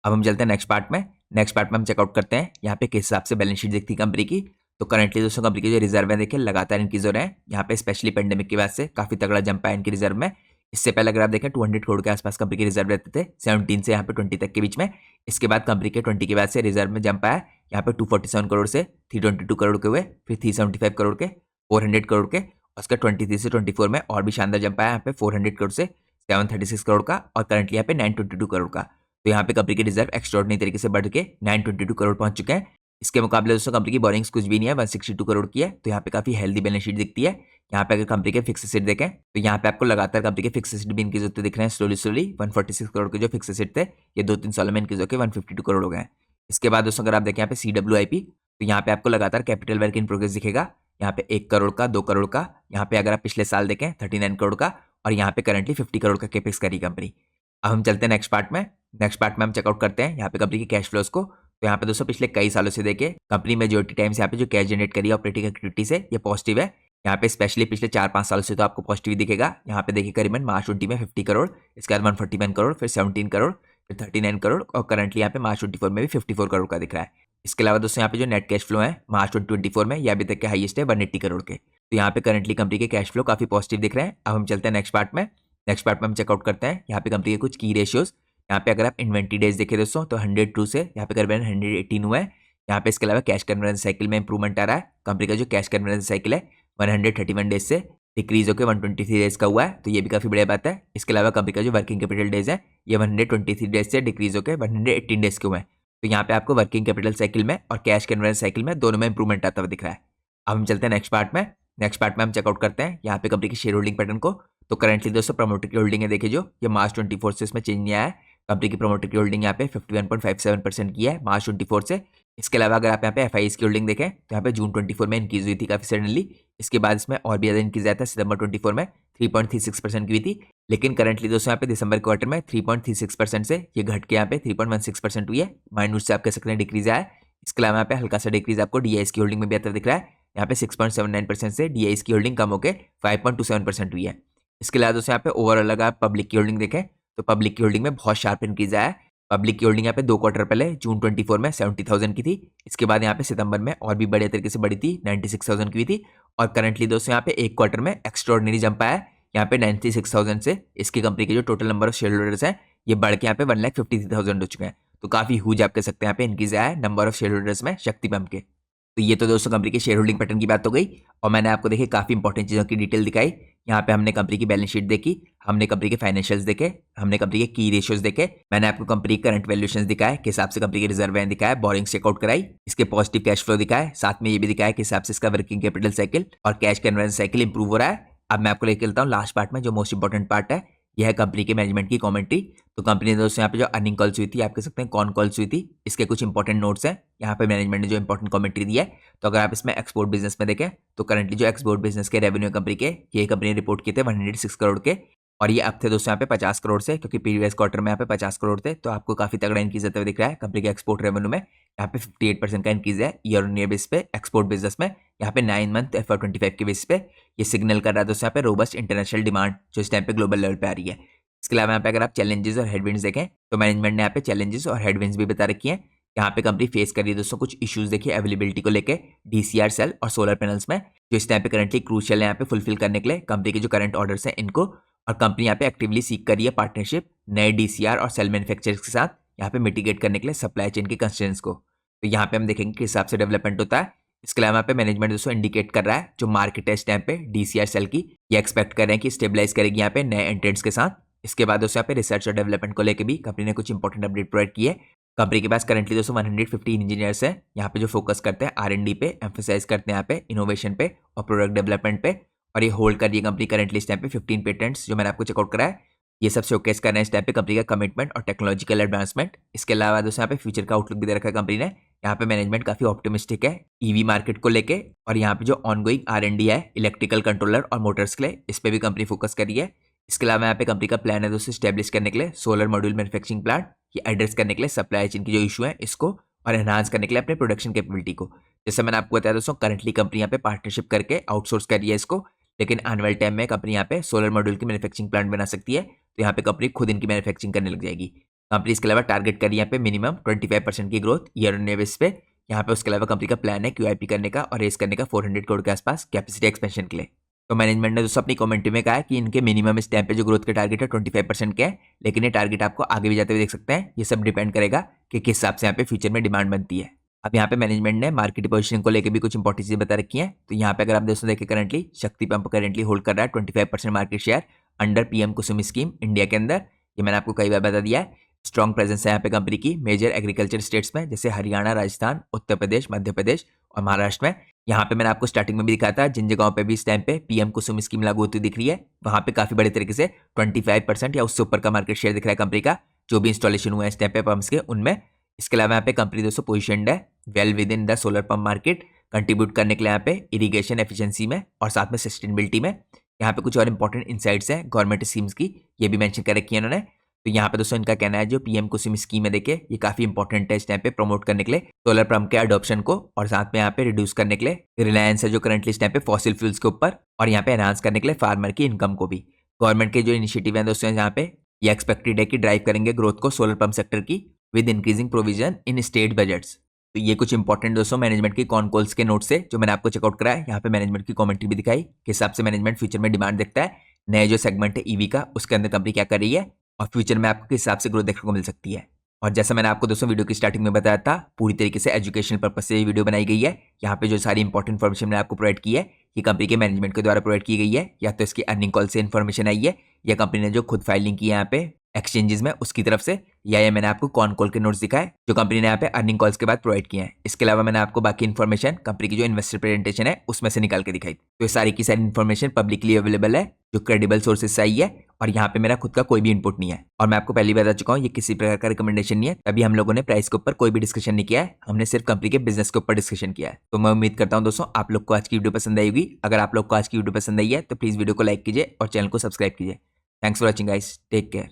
[SPEAKER 1] अब हम चलते हैं नेक्स्ट पार्ट में। नेक्स्ट पार्ट में हम चेकआउट करते हैं यहाँ पे किस हिसाब से बैलेंस शीट दिखती है कंपनी की। तो करंटली दोस्तों कंपनी के जो रिजर्व है देखिए लगातार इंक्रीज हो रहे हैं। यहाँ पे स्पेशली पेंडेमिक की वजह से काफी तगड़ा जंप आया इनकी रिजर्व में। इससे पहले अगर आप देखें 200 करोड़ के आसपास कंपनी के रिजर्व रहते थे 17 से यहाँ पे 20 तक के बीच में। इसके बाद कंपनी के 20 के बाद से रिजर्व में जंप आया यहाँ पे 247 करोड़ से 322 करोड़ के हुए, फिर 375 करोड़ के, 400 करोड़ के, उसका 23 से 24 में और भी शानदार जंप आया यहाँ पे 400 करोड़ से 736 करोड़ का और करंटली यहाँ पे 922 करोड़ का। तो यहाँ पे कंपनी के रिजर्व एक्स्ट्राऑर्डिनरी तरीके से बढ़ के 922 करोड़ पहुंच चुके हैं। इसके मुकाबले दोस्तों कंपनी की बोरिंग्स कुछ भी नहीं है, 162 करोड़ की है। तो यहाँ पे काफी हेल्दी बैलेंस शीट दिखती है। यहाँ पे अगर कंपनी के फिक्स एसेट देखें तो यहाँ पे आपको लगातार कंपनी के फिक्स एसेट भी इंक्रीज होते दिख रहे हैं स्लोली 146 करोड़ के जो फिक्स एसेट थे ये 2-3 सालों में इंक्रीज होकर 152 करोड़ हो गए हैं। इसके बाद दोस्तों अगर आप देखें यहाँ पे CWIP तो यहाँ पे आपको लगातार कैपिटल वर्क इन प्रोग्रेस दिखेगा। यहाँ पे 1 करोड़ का, 2 करोड़ का, यहाँ पे अगर आप पिछले साल देखें 39 करोड़ का, और यहाँ पे करंटली 50 करोड़ का कैपेक्स करी कंपनी। अब हम चलते हैं नेक्स्ट पार्ट में। नेक्स्ट पार्ट में हम चेकआउट करते हैं यहाँ पे कंपनी के कैश फ्लोज को। तो यहाँ पे दोस्तों पिछले कई सालों से देखे कंपनी मेजोरिटी टाइम्स यहाँ पे जो कैश जनरेट करी है ऑपरेटिंग एक्टिविटी से ये पॉजिटिव है। यहाँ पे स्पेशली पिछले 4-5 सालों से तो आपको पॉजिटिव दिखेगा। यहाँ पे देखिए करीबन मार्च 20 में 50 करोड़, इसके बाद 141 करोड़, फिर 17 करोड़, फिर 39 करोड़, और करंटली यहाँ पे मार्च 24 में भी 54 करोड़ का दिख रहा है। इसके अलावा दोस्तों यहाँ पे जो नेट कैश फ्लो है मार्च 2024 में यह अभी तक के हाईएस्ट है 180 करोड़ के। तो यहाँ पे करंटली कंपनी के कैश फ्लो काफी पॉजिटिव दिख रहे हैं। अब हम चलते हैं नेक्स्ट पार्ट में। नेक्स्ट पार्ट में हम चेकआउट करते हैं यहाँ पे कंपनी के कुछ की रेशियोज। यहाँ पे अगर आप इन्वेंट्री डेज देखें दोस्तों तो 102 से यहाँ पे करीबन 118 हुआ है। यहाँ पे इसके अलावा कैश कन्वर्जन साइकिल में इंप्रूवमेंट आ रहा है। कंपनी का जो कैश कन्वर्जन साइकिल है 131 डेज से डिक्रीज होकर 123 डेज का हुआ है, तो ये भी काफी बढ़िया बात है। इसके अलावा कंपनी का जो वर्किंग कैपिटल डेज है ये 123 डेज से डिक्रीज होकर 118 डेज के हुए हैं। तो यहाँ पे आपको वर्किंग कैपिटल साइकिल में और कैश कन्वर्जन साइकिल में दोनों में इंप्रूवमेंट आता हुआ दिख रहा है। अब हम चलते हैं नेक्स्ट पार्ट में। नेक्स्ट पार्ट में हम चेकआउट करते हैं यहाँ पे कंपनी की शेयर होल्डिंग पैटर्न को। तो करंटली दोस्तों प्रमोटर की होल्डिंग है देखिए जो ये मार्च 24 से इसमें चेंज नहीं आया है। कंपनी की प्रमोटर की होल्डिंग यहाँ पे 51.57% की है मार्च 24 से। इसके अलावा अगर आप यहाँ पे FIs की होल्डिंग देखें तो यहाँ पे जून 24 में इंक्रीज हुई थी काफी सडनली। इसके बाद इसमें और भी ज्यादा इंक्रीज आया था सितंबर 24 में 3.36% की हुई थी। लेकिन करंटली दोस्तों यहाँ पे दिसंबर क्वार्टर में 3.36% से ये घट के यहाँ पे 3.16% हुई है, माइनस से आप कह सकते हैं डिक्रीज आया है। इसके अलावा यहाँ पे हल्का सा डिक्रीज आपको DIs की होल्डिंग में भी आता दिख रहा है। यहाँ पे 6.79% से DIs की होल्डिंग कम होकर 5.27% हुई है। इसके अलावा दोस्तों यहाँ पे ओवरऑल अगर आप पब्लिक की होल्डिंग देखें तो पब्लिक की होल्डिंग में बहुत शार्प इंक्रीज आया है। पब्लिक की होल्डिंग यहाँ पे 2 क्वार्टर पहले जून 24 में 70,000 की थी। इसके बाद यहाँ पे सितंबर में और भी बड़े तरीके से बढ़ी थी 96,000 की हुई थी। और करंटली दोस्तों यहाँ पे 1 क्वार्टर में एक्स्ट्राऑर्डिनरी जंप आया है यहाँ पे 96,000 से। इसकी कंपनी के जो total number of share holders हैं ये बढ़ के यहाँ पे 1,53,000 हो चुके हैं। तो काफी ह्यूज आप कह सकते हैं यहाँ पे इंक्रीज आया है नंबर ऑफ शेयर होल्डर्स में शक्ति पंप के। तो ये तो दोस्तों कंपनी के शेयर होल्डिंग पैटर्न की बात हो गई, और मैंने आपको देखिए काफी इंपॉर्टेंट चीजों की डिटेल दिखाई। यहाँ पे हमने कंपनी की बैलेंस शीट देखी, हमने कंपनी के फाइनेंशियल्स देखे, हमने कंपनी के की रेशियोज देखे, मैंने आपको कंपनी के करंट वैल्यूएशंस दिखाए के हिसाब से कंपनी के रिजर्व दिखाया, बोरिंग्स चेकआउट कराई, इसके पॉजिटिव कैश फ्लो दिखाए, साथ में ये भी दिखाया कि हिसाब से इसका वर्किंग कैपिटल साइकिल और कैश कन्वर्जन साइकिल इंप्रूव हो रहा है। अब मैं आपको लेके चलता हूँ लास्ट पार्ट में जो मोस्ट इंपॉर्टेंट पार्ट है, यह है कंपनी के मैनेजमेंट की कमेंट्री। तो कंपनी ने दोस्तों यहाँ पे जो अर्निंग कॉल्स हुई थी आप कह सकते हैं कॉन कॉल्स हुई थी, इसके कुछ इंपॉर्टेंट नोट्स हैं यहाँ पे मैनेजमेंट ने जो इंपॉर्टेंट कमेंट्री दी है। तो अगर आप इसमें एक्सपोर्ट बिजनेस में देखें तो करंटली जो एक्सपोर्ट बिजनेस के रेवेन्यू कंपनी के ये कंपनी ने रिपोर्ट किए थे 106 करोड़ के, और ये अब थे दोस्तों यहाँ पे 50 करोड़ से, क्योंकि प्रीवियस क्वार्टर में यहाँ पे 50 करोड़ थे। तो आपको काफी तगड़ा इंक्रीज होते हुए दिख रहा है कंपनी के एक्सपोर्ट रेवेन्यू में। यहाँ पे 58% का इंक्रीज है ईयर ऑन ईयर बेस पे एक्सपोर्ट बिजनेस में। यहाँ पे 9 मंथ FY25 के बेस पे ये सिग्नल कर रहा है दोस्तों यहाँ पे रोबस्ट इंटरनेशनल डिमांड जो इस टाइम पे ग्लोबल लेवल पे आ रही है। इसके अलावा यहाँ पे अगर आप चैलेंजेस और हेडविंड्स देखें तो मैनेजमेंट ने यहाँ पे चैलेंजेस और हेडविंड्स भी बता रखी है। यहाँ पे कंपनी फेस कर रही है दोस्तों कुछ इश्यूज देखिए अवेलेबिलिटी को लेके DCR सेल और सोलर पैनल्स में, जो इस टाइम पे करंटली क्रूशियल है यहाँ पे फुलफिल करने के लिए कंपनी के जो करंट ऑर्डर्स हैं इनको। और कंपनी यहाँ पे एक्टिवली सीख कर रही है पार्टनरशिप नए DCR और सेल मैन्युफैक्चरर्स के साथ यहाँ पे मिटिगेट करने के लिए सप्लाई चेन के कंस्ट्रेंट्स को। तो यहाँ पे हम देखेंगे किस हिसाब से डेवलपमेंट होता है। इसके अलावा यहाँ पे मैनेजमेंट दोस्तों इंडिकेट कर रहा है जो मार्केट है इस टाइम पे DCR सेल की, ये एक्सपेक्ट कर रहे हैं कि स्टेबलाइज करेगी यहाँ पे नए एंट्रेंट्स के साथ। इसके बाद दोस्तों यहाँ पे रिसर्च और डेवलपमेंट को लेकर भी कंपनी ने कुछ इंपॉर्टेंट अपडेट प्रोवाइड की है। कंपनी के पास करंटली दोस्तों 115 इंजीनियर्स हैं यहाँ पे जो फोकस करते हैं R&D पे, एम्फेसाइज करते हैं यहाँ पे इनोवेशन पे और प्रोडक्ट डेवलपमेंट पे। और ये होल्ड कर रही है कंपनी करंटली इस टाइम पे 15 पेटेंट्स जो मैंने आपको चेकआउट करा है। ये सब शोकेस कर रहे हैं इस टाइम पे कंपनी का कमिटमेंट और टेक्नोलॉजिकल एडवांसमेंट। इसके अलावा दोस्तों यहाँ पे फ्यूचर का आउटलुक भी दे रखा है कंपनी ने। यहाँ पे मैनेजमेंट काफी ऑप्टिमिस्टिक है EV मार्केट को लेके, और यहाँ पे जो ऑनगोइंग R&D है इलेक्ट्रिकल कंट्रोलर और मोटर्स के लिए, इस पे भी कंपनी फोकस करी है। इसके अलावा यहाँ पे कंपनी का प्लान है दोस्तों स्टैब्लिश करने के लिए सोलर मॉड्यूल मैन्युफैक्चरिंग प्लांट, ये एड्रेस करने के लिए सप्लाई चेन की जो इशू है इसको, और एनहांस करने के लिए अपने प्रोडक्शन कैपेबिलिटी को। जैसे मैंने आपको बताया दोस्तों करंटली कंपनी यहाँ पे पार्टनरशिप करके आउटसोर्स कर रही है इसको, लेकिन आने वाले टाइम में कंपनी यहाँ पे सोलर मॉड्यूल की मैन्युफैक्चरिंग प्लांट बना सकती है। तो यहाँ पे कंपनी खुद इनकी मैन्युफैक्चरिंग करने लग जाएगी। कंपनी इसके अलावा टारगेट करी यहाँ पे मिनिमम 25% की growth year on year base पे। यहाँ पे उसके अलावा कंपनी का प्लान है QIP करने का और रेस करने का 400 करोड़ के आसपास कैपेसिटी एक्सपेंशन के लिए। तो मैनेजमेंट ने दोस्तों अपनी कमेंट्री में कहा है कि इनके मिनिमम इस टाइम पे जो ग्रोथ के टारगेट है 25% के हैं, लेकिन ये टारगेट आपको आगे भी जाते हुए देख सकते हैं। ये सब डिपेंड करेगा कि किस हिसाब से यहाँ पे फ्यूचर में डिमांड बनती है। अब यहाँ पे मैनेजमेंट ने मार्केट पोजीशनिंग को लेकर भी कुछ इंपॉर्टेंट चीजें बता रखी हैं। तो यहाँ पे अगर आप दोस्तों देखें करंटली शक्ति पंप करंटली होल्ड कर रहा है 25% मार्केट शेयर अंडर PM कुसुम स्कीम इंडिया के अंदर। ये मैंने आपको कई बार बता दिया है। स्ट्रॉन्ग प्रेजेंस है यहाँ पे कंपनी की मेजर एग्रीकल्चर स्टेट्स में, जैसे हरियाणा, राजस्थान, उत्तर प्रदेश, मध्य प्रदेश और महाराष्ट्र में। यहाँ पे मैंने आपको स्टार्टिंग में भी दिखाया था, जिन जगहों पे भी इस टाइम पे पीएम कुसुम स्कीम लागू होती दिख रही है, वहाँ पे काफी बड़े तरीके से 25% या उससे ऊपर का मार्केट शेयर दिख रहा है कंपनी का, जो भी इंस्टॉलेशन हुआ है इस टाइम पे पंप्स के उनमें। इसके अलावा यहाँ पे कंपनी दोस्तों पोजिशनड है well with in the solar pump market, contribute करने के लिए यहाँ पे इरीगेशन एफिशिएंसी में और साथ में सस्टेनेबिलिटी में। यहाँ पे कुछ और इंपॉर्टेंट इनसाइट्स हैं गवर्नमेंट स्कीम्स की, ये भी मेंशन कर रखी है इन्होंने। तो यहाँ पे दोस्तों इनका कहना है जो पीएम कुसुम स्कीम है, देखिए ये काफी इंपॉर्टेंट है इस टाइम पे प्रमोट करने के लिए सोलर पंप के अडॉप्शन को, और साथ में यहाँ पे रिड्यूस करने के लिए रिलायंस है जो करंटली इस टाइम पे फॉसिल फ्यूल्स के ऊपर, और यहाँ पे एनहांस करने के लिए फार्मर की इनकम को भी। गवर्नमेंट के जो इनिशिएटिव है दोस्तों यहाँ पे ये एक्सपेक्टेड है कि ड्राइव करेंगे ग्रोथ को सोलर पंप सेक्टर की with increasing provision in state budgets. तो ये कुछ इंपॉर्टेंट दोस्तों मैनेजमेंट की कॉन कॉल्स के नोट से जो मैंने आपको चेकआउट कराया, यहाँ पे मैनेजमेंट की कमेंट्री भी दिखाई किस हिसाब से मैनेजमेंट फ्यूचर में डिमांड देखता है, नए जो सेगमेंट है ईवी का उसके अंदर कंपनी क्या कर रही है और फ्यूचर में आपको किस हिसाब से ग्रोथ देखने को मिल सकती है। और जैसा मैंने आपको दोस्तों वीडियो की स्टार्टिंग में बताया था, पूरी तरीके से एजुकेशनल पर्पज से ये वीडियो बनाई गई है। यहाँ पे जो सारी इंपॉर्टेंट इन्फॉर्मेशन मैंने आपको प्रोवाइड की है ये कंपनी के मैनेजमेंट के द्वारा प्रोवाइड की गई है, या तो इसकी अर्निंग कॉल से इन्फॉर्मेशन आई है, या कंपनी ने जो खुद फाइलिंग की है यहाँ पे एक्सचेंजेस में उसकी तरफ से, या ये मैंने आपको कॉन कॉल के नोट्स दिखाए जो कंपनी ने यहाँ पे अर्निंग कॉल्स के बाद प्रोवाइड किए हैं। इसके अलावा मैंने आपको बाकी इन्फॉर्मेशन कंपनी की जो इन्वेस्टर प्रेजेंटेशन है उसमें से निकाल के दिखाई। तो ये सारी की सारी इन्फॉर्मेशन पब्लिकली अवेलेबल है जो क्रेडिबल सोर्सेज से आई है, और यहाँ पे मेरा खुद का कोई भी इनपुट नहीं है। और मैं आपको पहले बता चुका हूँ ये किसी प्रकार का रिकमेंडेशन नहीं है, तभी हम लोगों ने प्राइस के ऊपर कोई भी डिस्कशन नहीं किया है, हमने सिर्फ कंपनी के बिजनेस के ऊपर डिस्कशन किया है। तो मैं उम्मीद करता हूँ दोस्तों आप लोग को आज की वीडियो पसंद आई होगी। अगर आप लोग को आज की वीडियो पसंद आई है तो प्लीज वीडियो को लाइक कीजिए और चैनल को सब्सक्राइब कीजिए। Thanks for watching guys, take care.